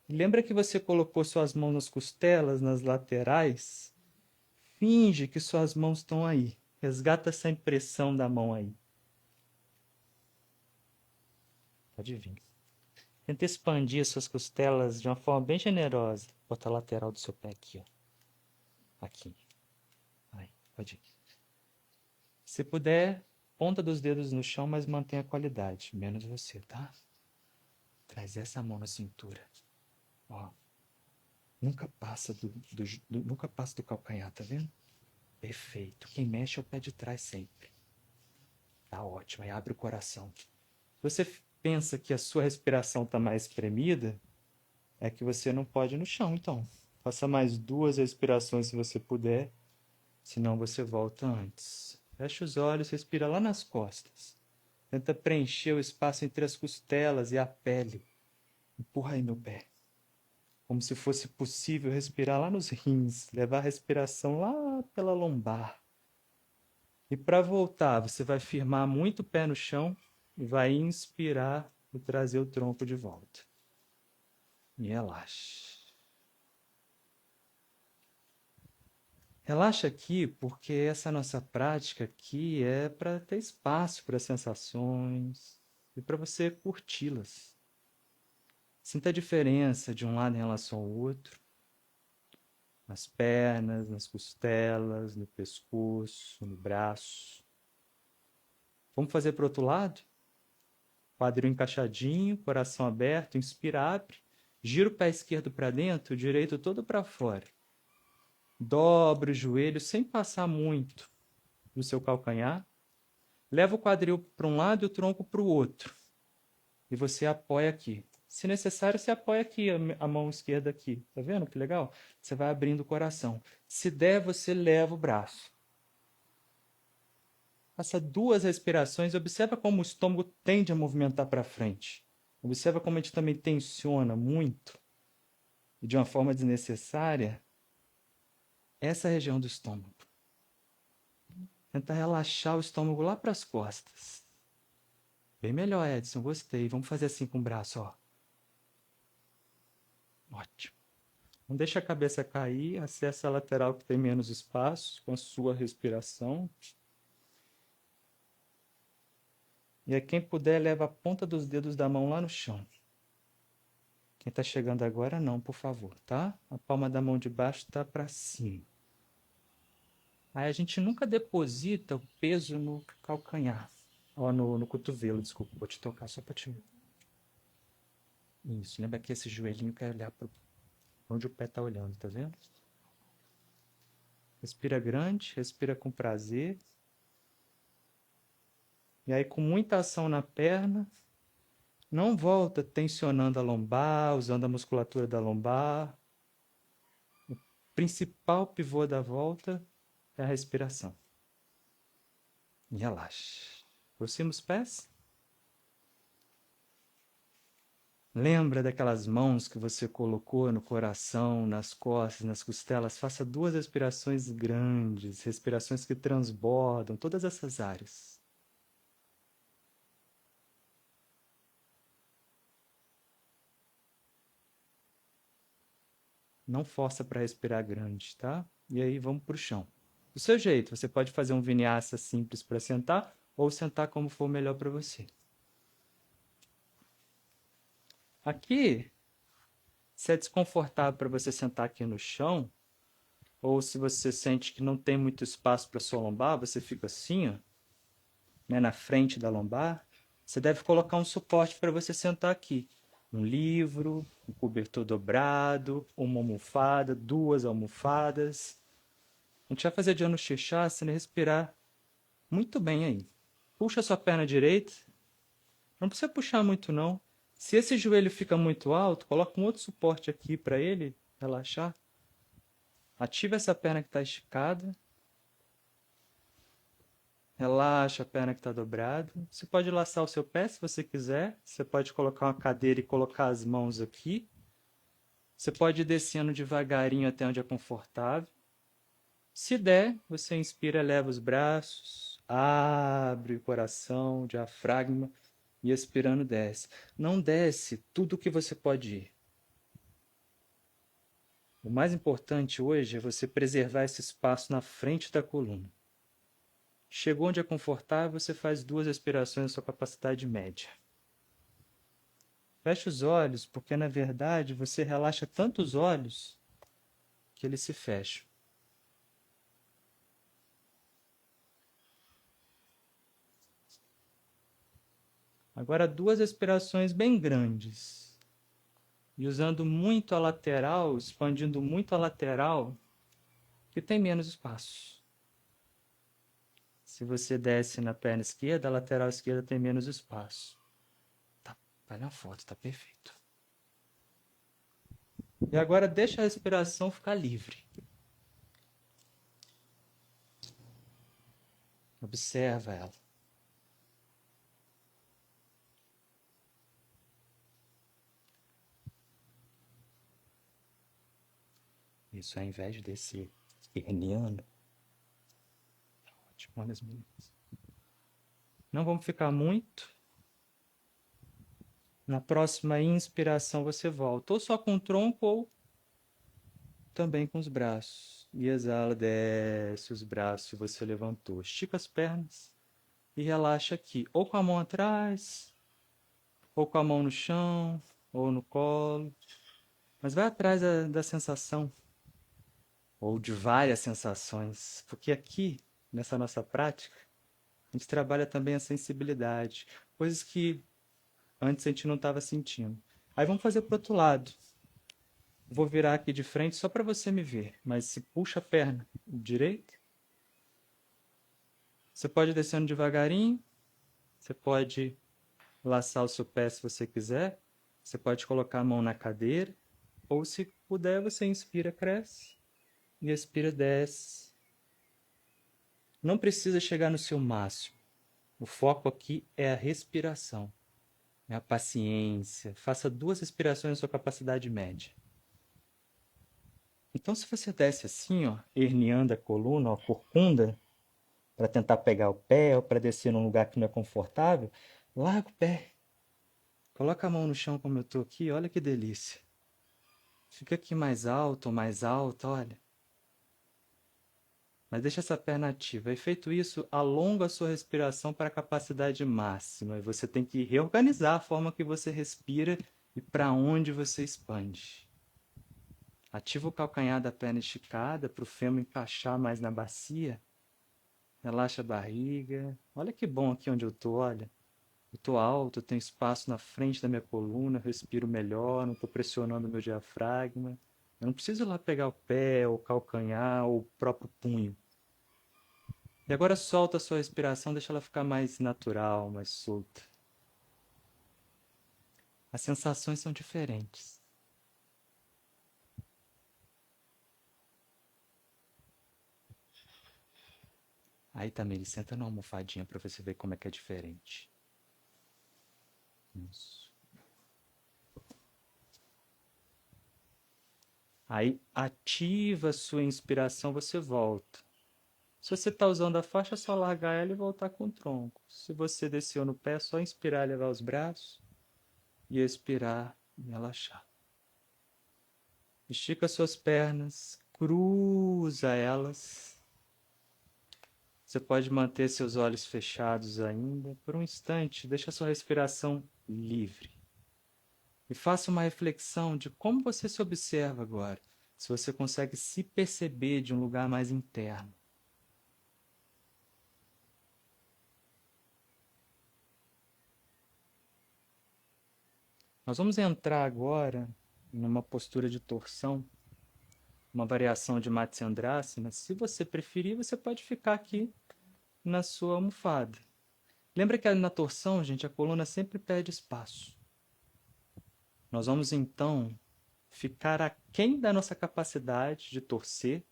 Lembra que você colocou suas mãos nas costelas, nas laterais? Finge que suas mãos estão aí. Resgata essa impressão da mão aí. Pode vir. Tenta expandir suas costelas de uma forma bem generosa. Bota a lateral do seu pé aqui, ó. Aqui. Aí, pode ir. Se puder, ponta dos dedos no chão, mas mantenha a qualidade. Menos você, tá? Traz essa mão na cintura. Ó. Nunca passa nunca passa do calcanhar, tá vendo? Perfeito. Quem mexe é o pé de trás sempre. Tá ótimo. Aí abre o coração. Se você pensa que a sua respiração tá mais espremida, é que você não pode ir no chão, então. Faça mais 2 respirações se você puder, senão você volta antes. Fecha os olhos, respira lá nas costas. Tenta preencher o espaço entre as costelas e a pele. Empurra aí meu pé. Como se fosse possível respirar lá nos rins, levar a respiração lá pela lombar. E para voltar, você vai firmar muito o pé no chão e vai inspirar e trazer o tronco de volta. E relaxa. Relaxa aqui, porque essa nossa prática aqui é para ter espaço para as sensações e para você curti-las. Sinta a diferença de um lado em relação ao outro, nas pernas, nas costelas, no pescoço, no braço. Vamos fazer para o outro lado? Quadril encaixadinho, coração aberto, inspira, abre, gira o pé esquerdo para dentro, o direito todo para fora. Dobra o joelho sem passar muito no seu calcanhar. Leva o quadril para um lado e o tronco para o outro. E você apoia aqui. Se necessário, você apoia aqui, a mão esquerda aqui. Tá vendo que legal? Você vai abrindo o coração. Se der, você leva o braço. Faça 2 respirações e observa como o estômago tende a movimentar para frente. Observa como a gente também tensiona muito e de uma forma desnecessária essa região do estômago. Tenta relaxar o estômago lá para as costas. Bem melhor, Edson, gostei. Vamos fazer assim com o braço, ó. Ótimo. Não deixa a cabeça cair, acessa a lateral que tem menos espaço com a sua respiração. E aí, quem puder, leva a ponta dos dedos da mão lá no chão. Quem está chegando agora, não, por favor, tá? A palma da mão de baixo está para cima. Aí a gente nunca deposita o peso no calcanhar. Ó, no cotovelo, desculpa, vou te tocar só para te... Isso, lembra que esse joelhinho quer olhar para onde o pé está olhando, tá vendo? Respira grande, respira com prazer. E aí, com muita ação na perna, não volta tensionando a lombar, usando a musculatura da lombar. O principal pivô da volta é a respiração. E relaxa. Aproxima os pés. Lembra daquelas mãos que você colocou no coração, nas costas, nas costelas? Faça 2 respirações grandes, respirações que transbordam todas essas áreas. Não força para respirar grande, tá? E aí vamos para o chão. Do seu jeito, você pode fazer um vinyasa simples para sentar ou sentar como for melhor para você. Aqui, se é desconfortável para você sentar aqui no chão, ou se você sente que não tem muito espaço para sua lombar, você fica assim, ó, né, na frente da lombar, você deve colocar um suporte para você sentar aqui. Um livro, um cobertor dobrado, uma almofada, 2 almofadas. A gente vai fazer de Anushirshasana e respirar muito bem aí. Puxa a sua perna direita. Não precisa puxar muito não. Se esse joelho fica muito alto, coloca um outro suporte aqui para ele relaxar. Ativa essa perna que está esticada. Relaxa a perna que está dobrada. Você pode laçar o seu pé se você quiser. Você pode colocar uma cadeira e colocar as mãos aqui. Você pode ir descendo devagarinho até onde é confortável. Se der, você inspira, eleva os braços, abre o coração, o diafragma e expirando desce. Não desce tudo o que você pode ir. O mais importante hoje é você preservar esse espaço na frente da coluna. Chegou onde é confortável, você faz 2 respirações na sua capacidade média. Feche os olhos, porque na verdade você relaxa tanto os olhos que eles se fecham. Agora 2 respirações bem grandes. E usando muito a lateral, expandindo muito a lateral, que tem menos espaço. Se você desce na perna esquerda, a lateral esquerda tem menos espaço. Tá, vai na foto, tá perfeito. E agora deixa a respiração ficar livre. Observa ela. Isso, ao invés desse herniano. Ótimo, olha as meninas. Não vamos ficar muito. Na próxima inspiração você volta, ou só com o tronco, ou também com os braços. E exala, desce os braços que você levantou. Estica as pernas e relaxa aqui. Ou com a mão atrás, ou com a mão no chão, ou no colo. Mas vai atrás da sensação, ou de várias sensações. Porque aqui, nessa nossa prática, a gente trabalha também a sensibilidade. Coisas que antes a gente não estava sentindo. Aí vamos fazer para o outro lado. Vou virar aqui de frente só para você me ver. Mas se puxa a perna direita, você pode ir descendo devagarinho. Você pode laçar o seu pé se você quiser. Você pode colocar a mão na cadeira. Ou se puder, você inspira, cresce. E expira, desce. Não precisa chegar no seu máximo. O foco aqui é a respiração. É a paciência. Faça 2 respirações na sua capacidade média. Então, se você desce assim, ó, herniando a coluna, ó, corcunda, para tentar pegar o pé ou para descer num lugar que não é confortável, larga o pé. Coloca a mão no chão como eu estou aqui, olha que delícia. Fica aqui mais alto ou mais alta, olha. Mas deixa essa perna ativa. E feito isso, alonga a sua respiração para a capacidade máxima. E você tem que reorganizar a forma que você respira e para onde você expande. Ativa o calcanhar da perna esticada para o fêmur encaixar mais na bacia. Relaxa a barriga. Olha que bom aqui onde eu estou, olha. Eu estou alto, eu tenho espaço na frente da minha coluna, respiro melhor, não estou pressionando o meu diafragma. Eu não preciso ir lá pegar o pé, o calcanhar, ou o próprio punho. E agora solta a sua respiração, deixa ela ficar mais natural, mais solta. As sensações são diferentes. Aí, Tamiri, senta na almofadinha para você ver como é que é diferente. Isso. Aí, ativa a sua inspiração, você volta. Se você está usando a faixa, é só largar ela e voltar com o tronco. Se você desceu no pé, é só inspirar e levar os braços. E expirar e relaxar. Estica suas pernas, cruza elas. Você pode manter seus olhos fechados ainda por um instante, deixa a sua respiração livre. E faça uma reflexão de como você se observa agora, se você consegue se perceber de um lugar mais interno. Nós vamos entrar agora numa postura de torção, uma variação de Matsyendrasana. Se você preferir, você pode ficar aqui na sua almofada. Lembra que na torção, gente, a coluna sempre perde espaço. Nós vamos então ficar aquém da nossa capacidade de torcer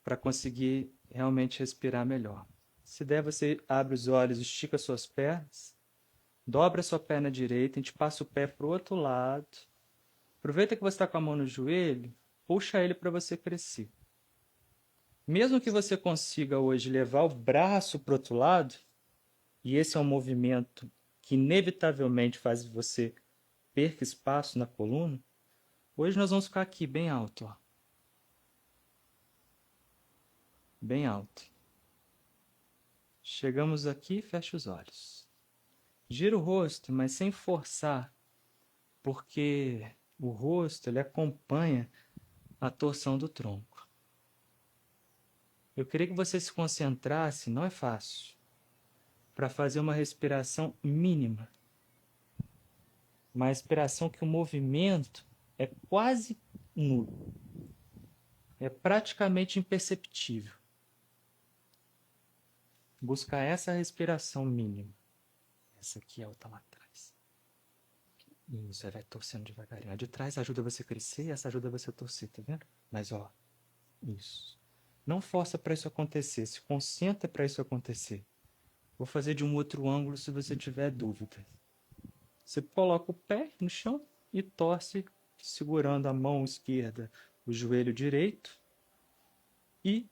para conseguir realmente respirar melhor. Se der, você abre os olhos, estica suas pernas, dobra a sua perna direita, a gente passa o pé para o outro lado. Aproveita que você está com a mão no joelho, puxa ele para você crescer. Mesmo que você consiga hoje levar o braço para o outro lado, e esse é um movimento que inevitavelmente faz você perca espaço na coluna, hoje nós vamos ficar aqui bem alto, ó. Bem alto. Chegamos aqui, fecha os olhos. Gira o rosto, mas sem forçar, porque o rosto ele acompanha a torção do tronco. Eu queria que você se concentrasse, não é fácil, para fazer uma respiração mínima. Uma respiração que o movimento é quase nulo. É praticamente imperceptível. Buscar essa respiração mínima. Essa aqui é outra lá atrás. Isso, aí vai torcendo devagarinho. A de trás ajuda você a crescer e essa ajuda você a torcer, tá vendo? Mas ó, isso. Não força para isso acontecer, se concentra para isso acontecer. Vou fazer de um outro ângulo se você tiver dúvida. Você coloca o pé no chão e torce, segurando a mão esquerda, o joelho direito e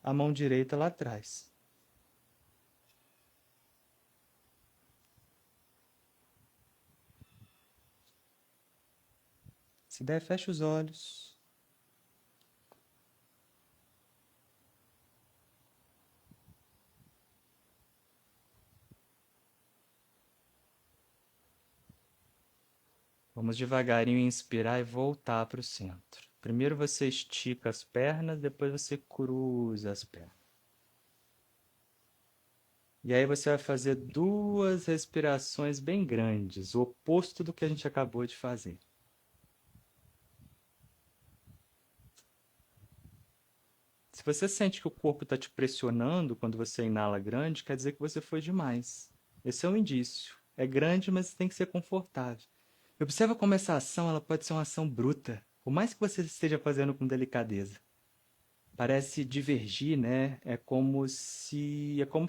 a mão direita lá atrás. Se der, fecha os olhos. Vamos devagarinho inspirar e voltar para o centro. Primeiro você estica as pernas, depois você cruza as pernas. E aí você vai fazer duas respirações bem grandes, o oposto do que a gente acabou de fazer. Se você sente que o corpo está te pressionando quando você inala grande, quer dizer que você foi demais. Esse é um indício. É grande, mas tem que ser confortável. Observa como essa ação ela pode ser uma ação bruta, por mais que você esteja fazendo com delicadeza. Parece divergir, né? É como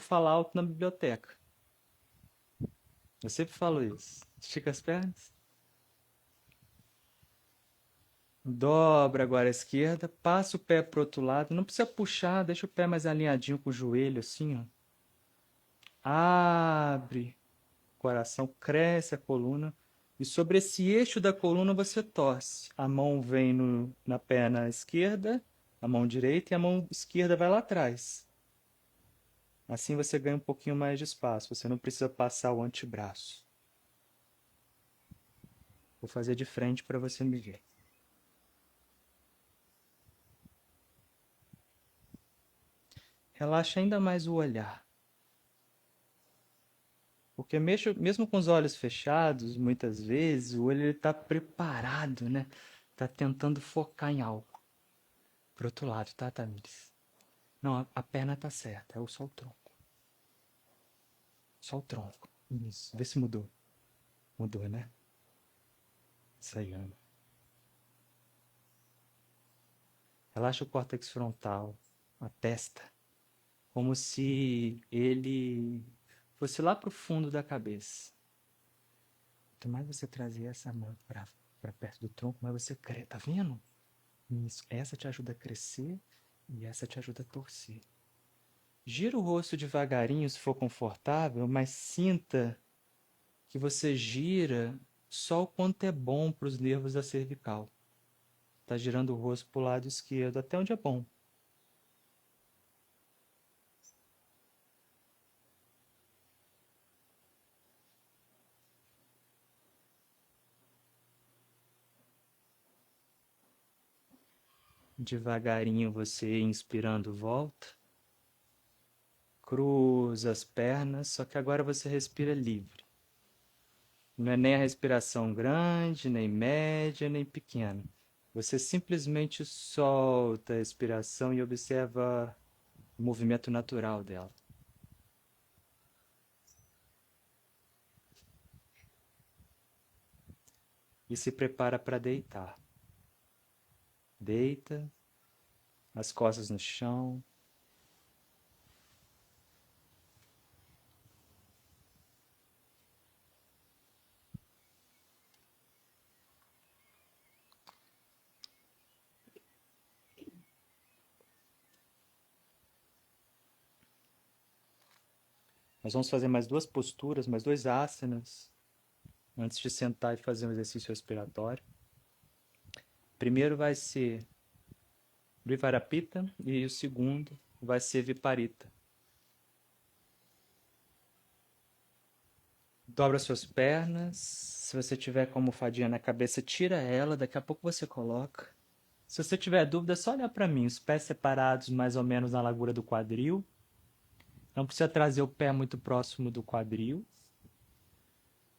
falar alto na biblioteca. Eu sempre falo isso. Estica as pernas. Dobra agora a esquerda, passa o pé para o outro lado. Não precisa puxar, deixa o pé mais alinhadinho com o joelho, assim, ó. Abre o coração, cresce a coluna. E sobre esse eixo da coluna você torce. A mão vem na perna esquerda, a mão direita, e a mão esquerda vai lá atrás. Assim você ganha um pouquinho mais de espaço. Você não precisa passar o antebraço. Vou fazer de frente para você me ver. Relaxa ainda mais o olhar. Porque mesmo com os olhos fechados, muitas vezes o olho está preparado, né? Está tentando focar em algo. Pro outro lado, tá, Tamires? Não, a perna tá certa, é só o tronco. Só o tronco. Isso, vê se mudou. Mudou, né? Isso aí, Ana. Relaxa o córtex frontal, a testa, como se ele fosse lá pro fundo da cabeça. Quanto mais você trazer essa mão para perto do tronco, mais você cresce. Tá vendo? Isso. Essa te ajuda a crescer e essa te ajuda a torcer. Gira o rosto devagarinho se for confortável, mas sinta que você gira só o quanto é bom para os nervos da cervical. Está girando o rosto para o lado esquerdo, até onde é bom. Devagarinho você inspirando volta. Cruza as pernas, só que agora você respira livre. Não é nem a respiração grande, nem média, nem pequena. Você simplesmente solta a respiração e observa o movimento natural dela. E se prepara para deitar. Deita, as costas no chão. Nós vamos fazer mais duas posturas, mais dois asanas, antes de sentar e fazer um exercício respiratório. Primeiro vai ser Brivarapita e o segundo vai ser Viparita. Dobra suas pernas. Se você tiver com a almofadinha na cabeça, tira ela, daqui a pouco você coloca. Se você tiver dúvida, é só olhar para mim, os pés separados mais ou menos na largura do quadril. Não precisa trazer o pé muito próximo do quadril.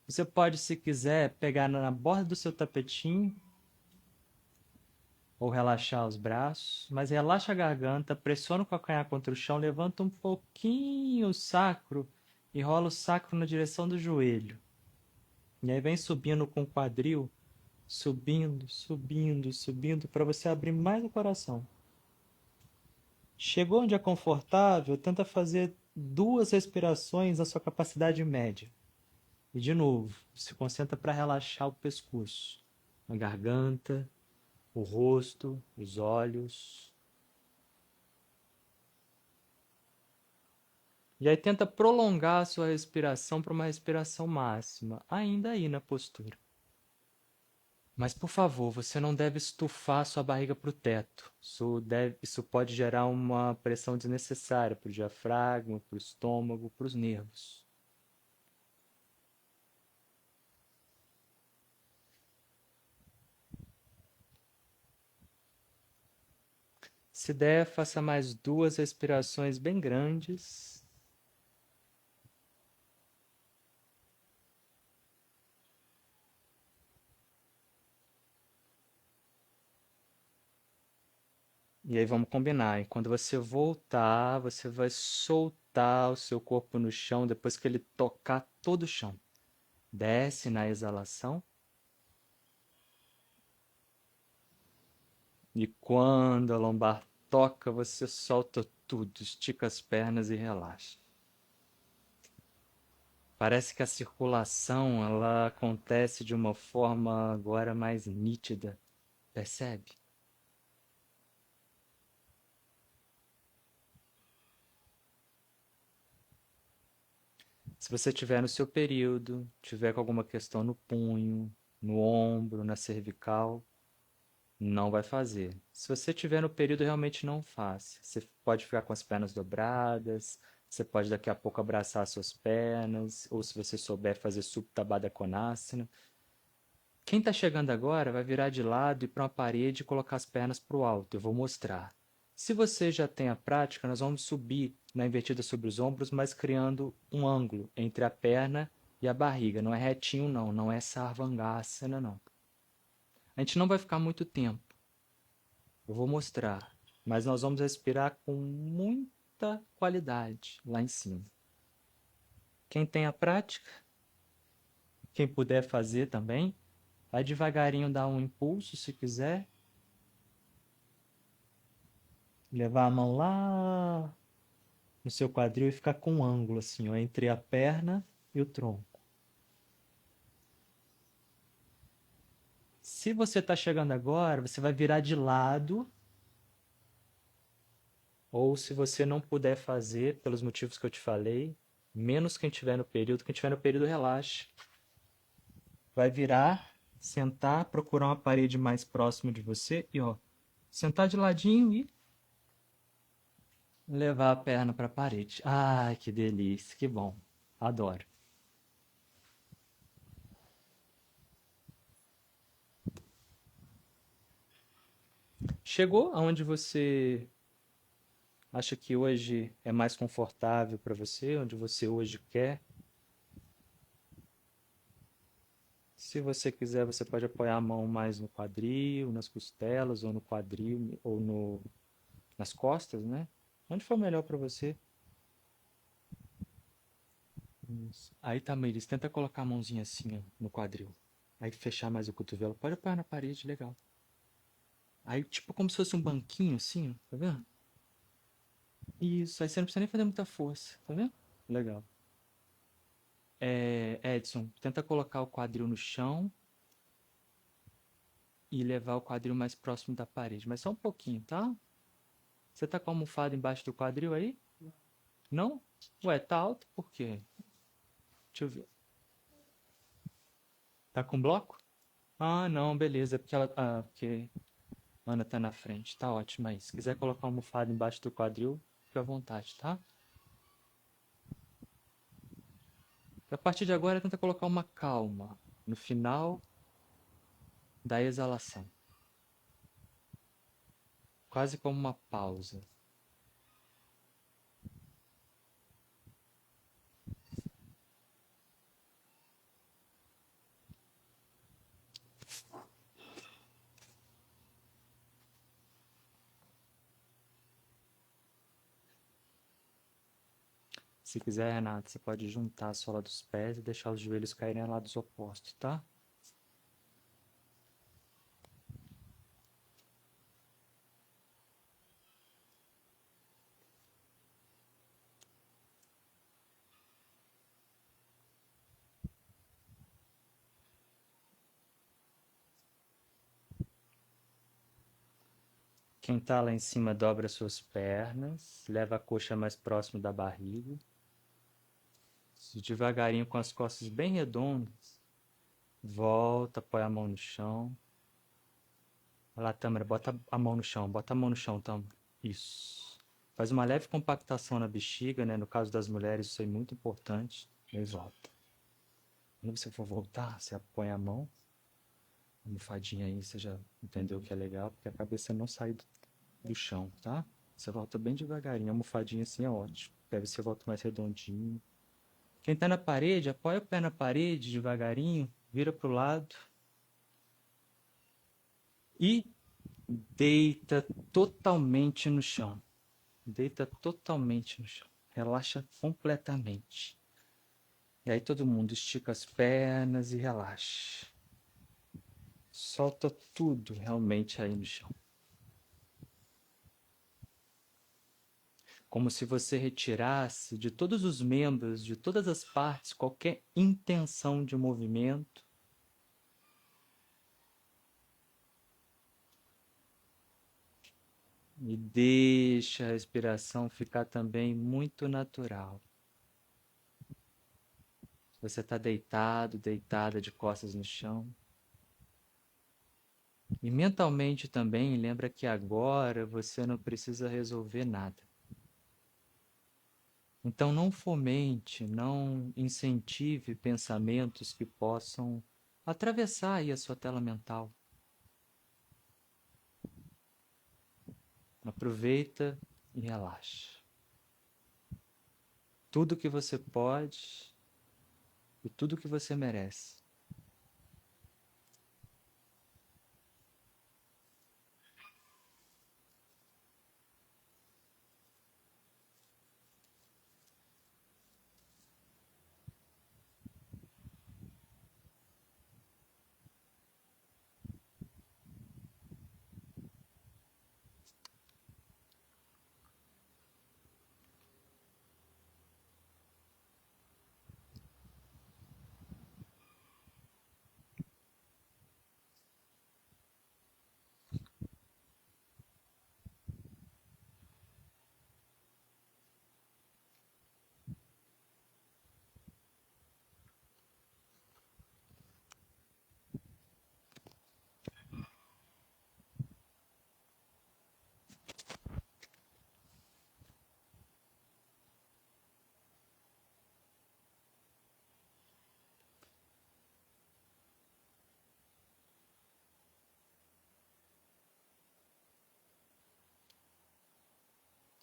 Você pode, se quiser, pegar na borda do seu tapetinho ou relaxar os braços, mas relaxa a garganta, pressiona o calcanhar contra o chão, levanta um pouquinho o sacro e rola o sacro na direção do joelho. E aí vem subindo com o quadril, subindo, subindo, subindo, para você abrir mais o coração. Chegou onde é confortável, tenta fazer 2 respirações na sua capacidade média. E de novo, se concentra para relaxar o pescoço, a garganta, o rosto, os olhos. E aí tenta prolongar a sua respiração para uma respiração máxima, ainda aí na postura. Mas por favor, você não deve estufar sua barriga para o teto. Isso pode gerar uma pressão desnecessária para o diafragma, para o estômago, para os nervos. Se der, faça mais 2 respirações bem grandes. E aí vamos combinar. E quando você voltar, você vai soltar o seu corpo no chão depois que ele tocar todo o chão. Desce na exalação. E quando a lombar toca, você solta tudo, estica as pernas e relaxa. Parece que a circulação ela acontece de uma forma agora mais nítida. Percebe? Se você tiver no seu período, tiver com alguma questão no punho, no ombro, na cervical, não vai fazer. Se você tiver no período, realmente não faça. Você pode ficar com as pernas dobradas, você pode daqui a pouco abraçar as suas pernas, ou se você souber fazer Supta Baddha Konasana. Quem está chegando agora vai virar de lado e para uma parede e colocar as pernas para o alto. Eu vou mostrar. Se você já tem a prática, nós vamos subir na invertida sobre os ombros, mas criando um ângulo entre a perna e a barriga. Não é retinho, não. Não é Sarvangasana, não. A gente não vai ficar muito tempo. Eu vou mostrar. Mas nós vamos respirar com muita qualidade lá em cima. Quem tem a prática, quem puder fazer também, vai devagarinho dar um impulso se quiser. Levar a mão lá no seu quadril e ficar com um ângulo assim, ó, entre a perna e o tronco. Se você está chegando agora, você vai virar de lado. Ou se você não puder fazer, pelos motivos que eu te falei, menos quem tiver no período relaxe. Vai virar, sentar, procurar uma parede mais próxima de você e ó, sentar de ladinho e levar a perna para a parede. Ai, que delícia, que bom. Adoro. Chegou aonde você acha que hoje é mais confortável para você, onde você hoje quer? Se você quiser, você pode apoiar a mão mais no quadril, nas costelas, ou no quadril, ou nas costas, né? Onde for melhor para você. Isso. Aí tá, Meires, tenta colocar a mãozinha assim, ó, no quadril. Aí fechar mais o cotovelo. Pode apoiar na parede, legal. Aí, tipo, como se fosse um banquinho assim, ó, tá vendo? Isso, aí você não precisa nem fazer muita força, tá vendo? Legal. Edson, tenta colocar o quadril no chão e levar o quadril mais próximo da parede, mas só um pouquinho, tá? Você tá com a almofada embaixo do quadril aí? Não? Ué, tá alto por quê? Deixa eu ver. Tá com bloco? Ah, não, beleza, é porque porque Ana tá na frente. Tá ótimo aí. Se quiser colocar a almofada embaixo do quadril, fica à vontade, tá? A partir de agora, tenta colocar uma calma no final da exalação. Quase como uma pausa. Se quiser, Renato, você pode juntar a sola dos pés e deixar os joelhos caírem a lados opostos, tá? Quem tá lá em cima dobra suas pernas, leva a coxa mais próximo da barriga. Devagarinho com as costas bem redondas. Volta, põe a mão no chão. Vai lá, Tâmara, bota a mão no chão, bota a mão no chão, Tâmara. Isso. Faz uma leve compactação na bexiga, né? No caso das mulheres, isso é muito importante. E volta. Quando você for voltar, você põe a mão, a almofadinha aí, você já entendeu que é legal, porque a cabeça não sai do chão, tá? Você volta bem devagarinho, a almofadinha assim é ótimo. Deve você volta mais redondinho. Quem tá na parede, apoia o pé na parede devagarinho, vira pro lado e deita totalmente no chão. Deita totalmente no chão. Relaxa completamente. E aí todo mundo estica as pernas e relaxa. Solta tudo realmente aí no chão. Como se você retirasse de todos os membros, de todas as partes, qualquer intenção de movimento. E deixa a respiração ficar também muito natural. Você está deitado, deitada de costas no chão. E mentalmente também lembra que agora você não precisa resolver nada. Então não fomente, não incentive pensamentos que possam atravessar aí a sua tela mental. Aproveita e relaxa. Tudo que você pode e tudo que você merece.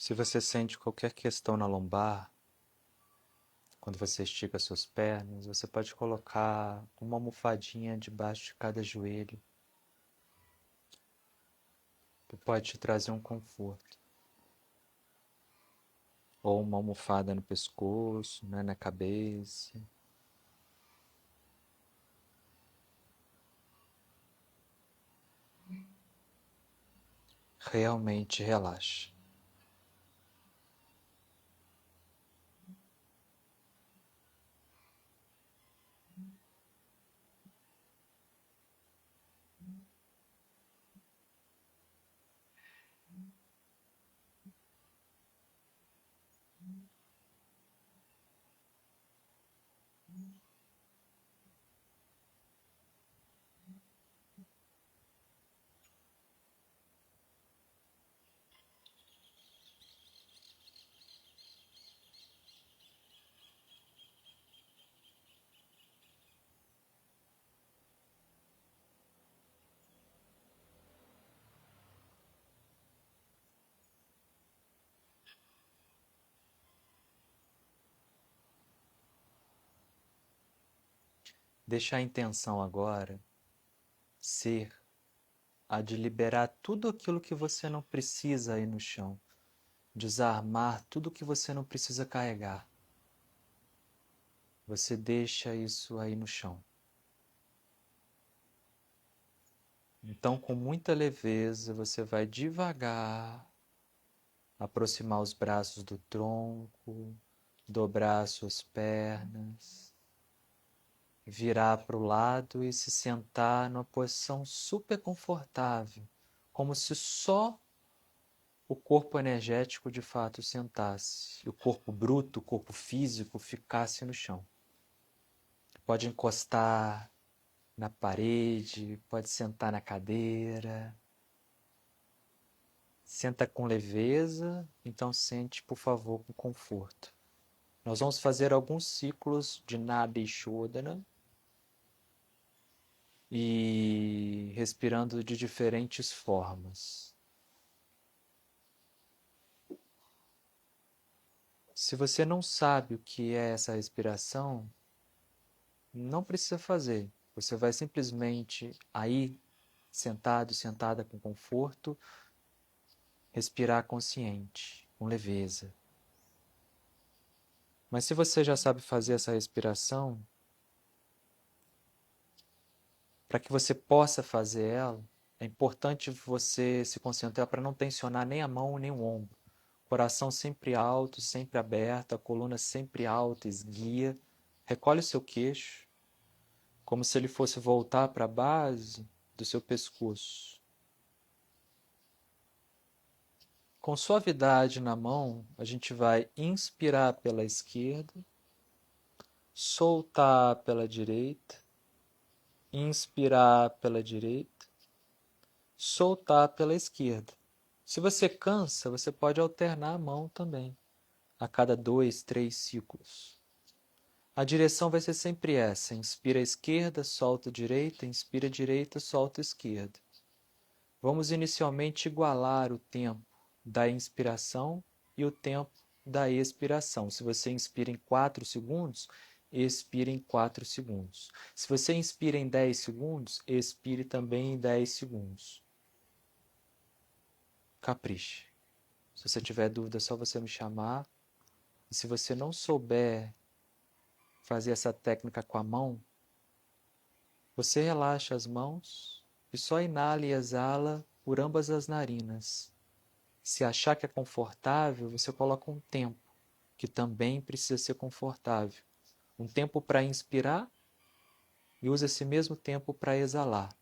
Se você sente qualquer questão na lombar, quando você estica suas pernas, você pode colocar uma almofadinha debaixo de cada joelho, que pode te trazer um conforto. Ou uma almofada no pescoço, né, na cabeça. Realmente relaxe. Deixar a intenção agora ser a de liberar tudo aquilo que você não precisa aí no chão. Desarmar tudo que você não precisa carregar. você deixa isso aí no chão. Então, com muita leveza, você vai devagar aproximar os braços do tronco, dobrar suas pernas, virar para o lado e se sentar numa posição super confortável, como se só o corpo energético de fato sentasse, e o corpo bruto, o corpo físico ficasse no chão. Pode encostar na parede, pode sentar na cadeira. Senta com leveza, então sente, por favor, com conforto. Nós vamos fazer alguns ciclos de Nadi Shodhana e respirando de diferentes formas. Se você não sabe o que é essa respiração, não precisa fazer. Você vai simplesmente aí, sentado, sentada com conforto, respirar consciente, com leveza. Mas se você já sabe fazer essa respiração, para que você possa fazer ela, é importante você se concentrar para não tensionar nem a mão nem o ombro. Coração sempre alto, sempre aberto, a coluna sempre alta, esguia. Recolhe o seu queixo, como se ele fosse voltar para a base do seu pescoço. Com suavidade na mão, a gente vai inspirar pela esquerda, soltar pela direita, inspirar pela direita, soltar pela esquerda. Se você cansa, você pode alternar a mão também, a cada 2, 3 ciclos. A direção vai ser sempre essa: inspira a esquerda, solta a direita, inspira a direita, solta a esquerda. Vamos inicialmente igualar o tempo da inspiração e o tempo da expiração. Se você inspira em 4 segundos, expire em 4 segundos. Se você inspira em 10 segundos, expire também em 10 segundos. Capriche. Se você tiver dúvida, é só você me chamar. E se você não souber fazer essa técnica com a mão, você relaxa as mãos e só inala e exala por ambas as narinas. Se achar que é confortável, você coloca um tempo, que também precisa ser confortável. Um tempo para inspirar e usa esse mesmo tempo para exalar.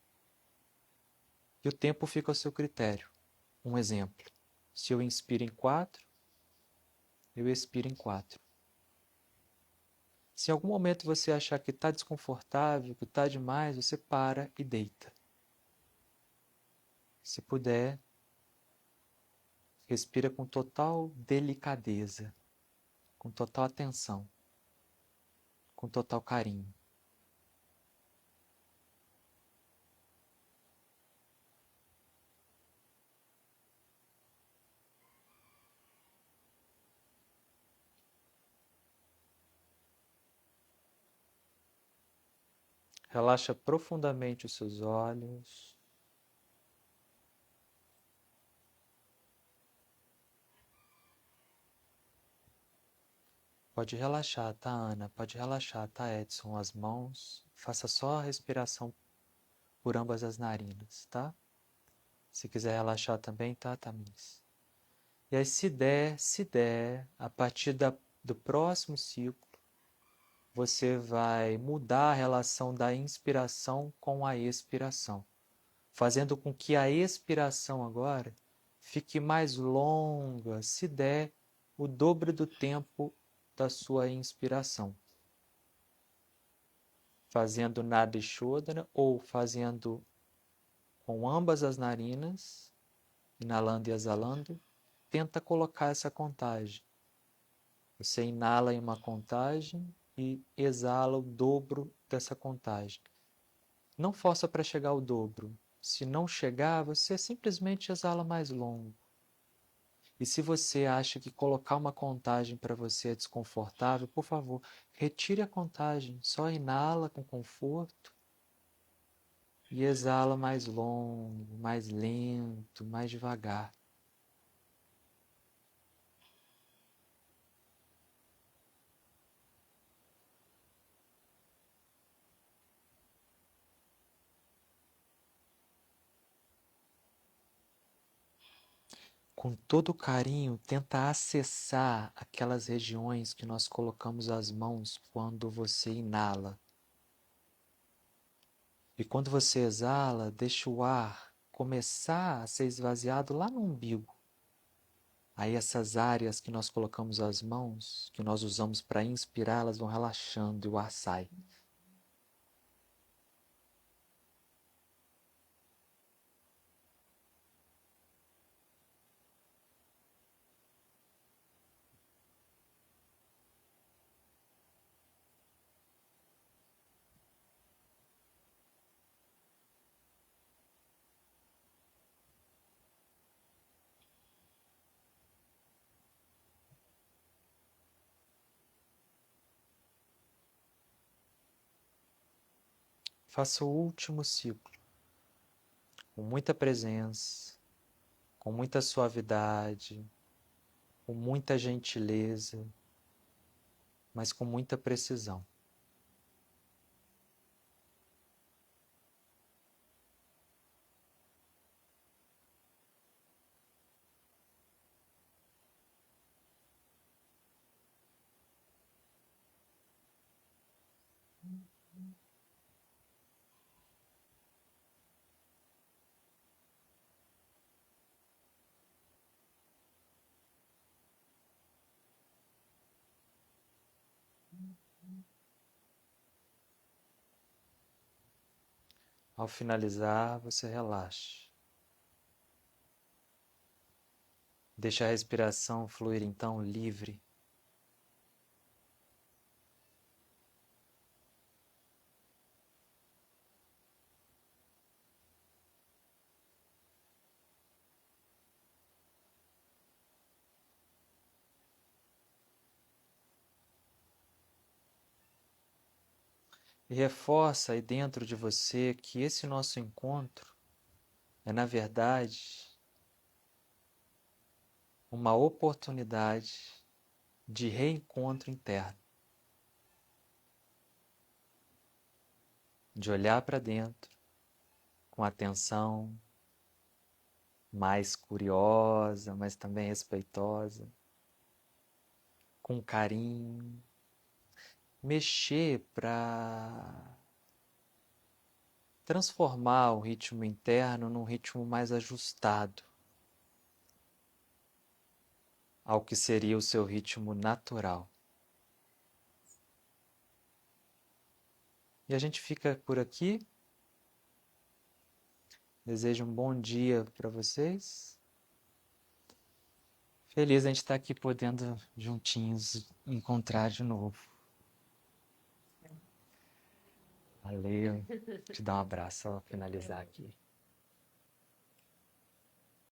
E o tempo fica ao seu critério. Um exemplo: se eu inspiro em 4, eu expiro em 4. Se em algum momento você achar que está desconfortável, que está demais, você para e deita. Se puder, respira com total delicadeza, com total atenção, com total carinho. Relaxa profundamente os seus olhos. Pode relaxar, tá, Ana? Pode relaxar, tá, Edson? As mãos. Faça só a respiração por ambas as narinas, tá? Se quiser relaxar também, tá, Tamiris? E aí, se der, a partir do próximo ciclo, você vai mudar a relação da inspiração com a expiração, fazendo com que a expiração agora fique mais longa, se der, o dobro do tempo da sua inspiração. Fazendo Nadi Shodhana ou fazendo com ambas as narinas, inalando e exalando, tenta colocar essa contagem. Você inala em uma contagem e exala o dobro dessa contagem. Não força para chegar ao dobro. Se não chegar, você simplesmente exala mais longo. E se você acha que colocar uma contagem para você é desconfortável, por favor, retire a contagem. Só inala com conforto e exala mais longo, mais lento, mais devagar. com todo carinho, tenta acessar aquelas regiões que nós colocamos as mãos quando você inala. E quando você exala, deixa o ar começar a ser esvaziado lá no umbigo. Aí essas áreas que nós colocamos as mãos, que nós usamos para inspirar, elas vão relaxando e o ar sai. Faça o último ciclo, com muita presença, com muita suavidade, com muita gentileza, mas com muita precisão. Ao finalizar, você relaxa. Deixa a respiração fluir então livre. E reforça aí dentro de você que esse nosso encontro é, na verdade, uma oportunidade de reencontro interno, de olhar para dentro com atenção mais curiosa, mas também respeitosa, com carinho, mexer para transformar o ritmo interno num ritmo mais ajustado ao que seria o seu ritmo natural. E a gente fica por aqui. Desejo um bom dia para vocês. Feliz a gente estar aqui podendo juntinhos encontrar de novo. Valeu. Te dar um abraço ao finalizar aqui.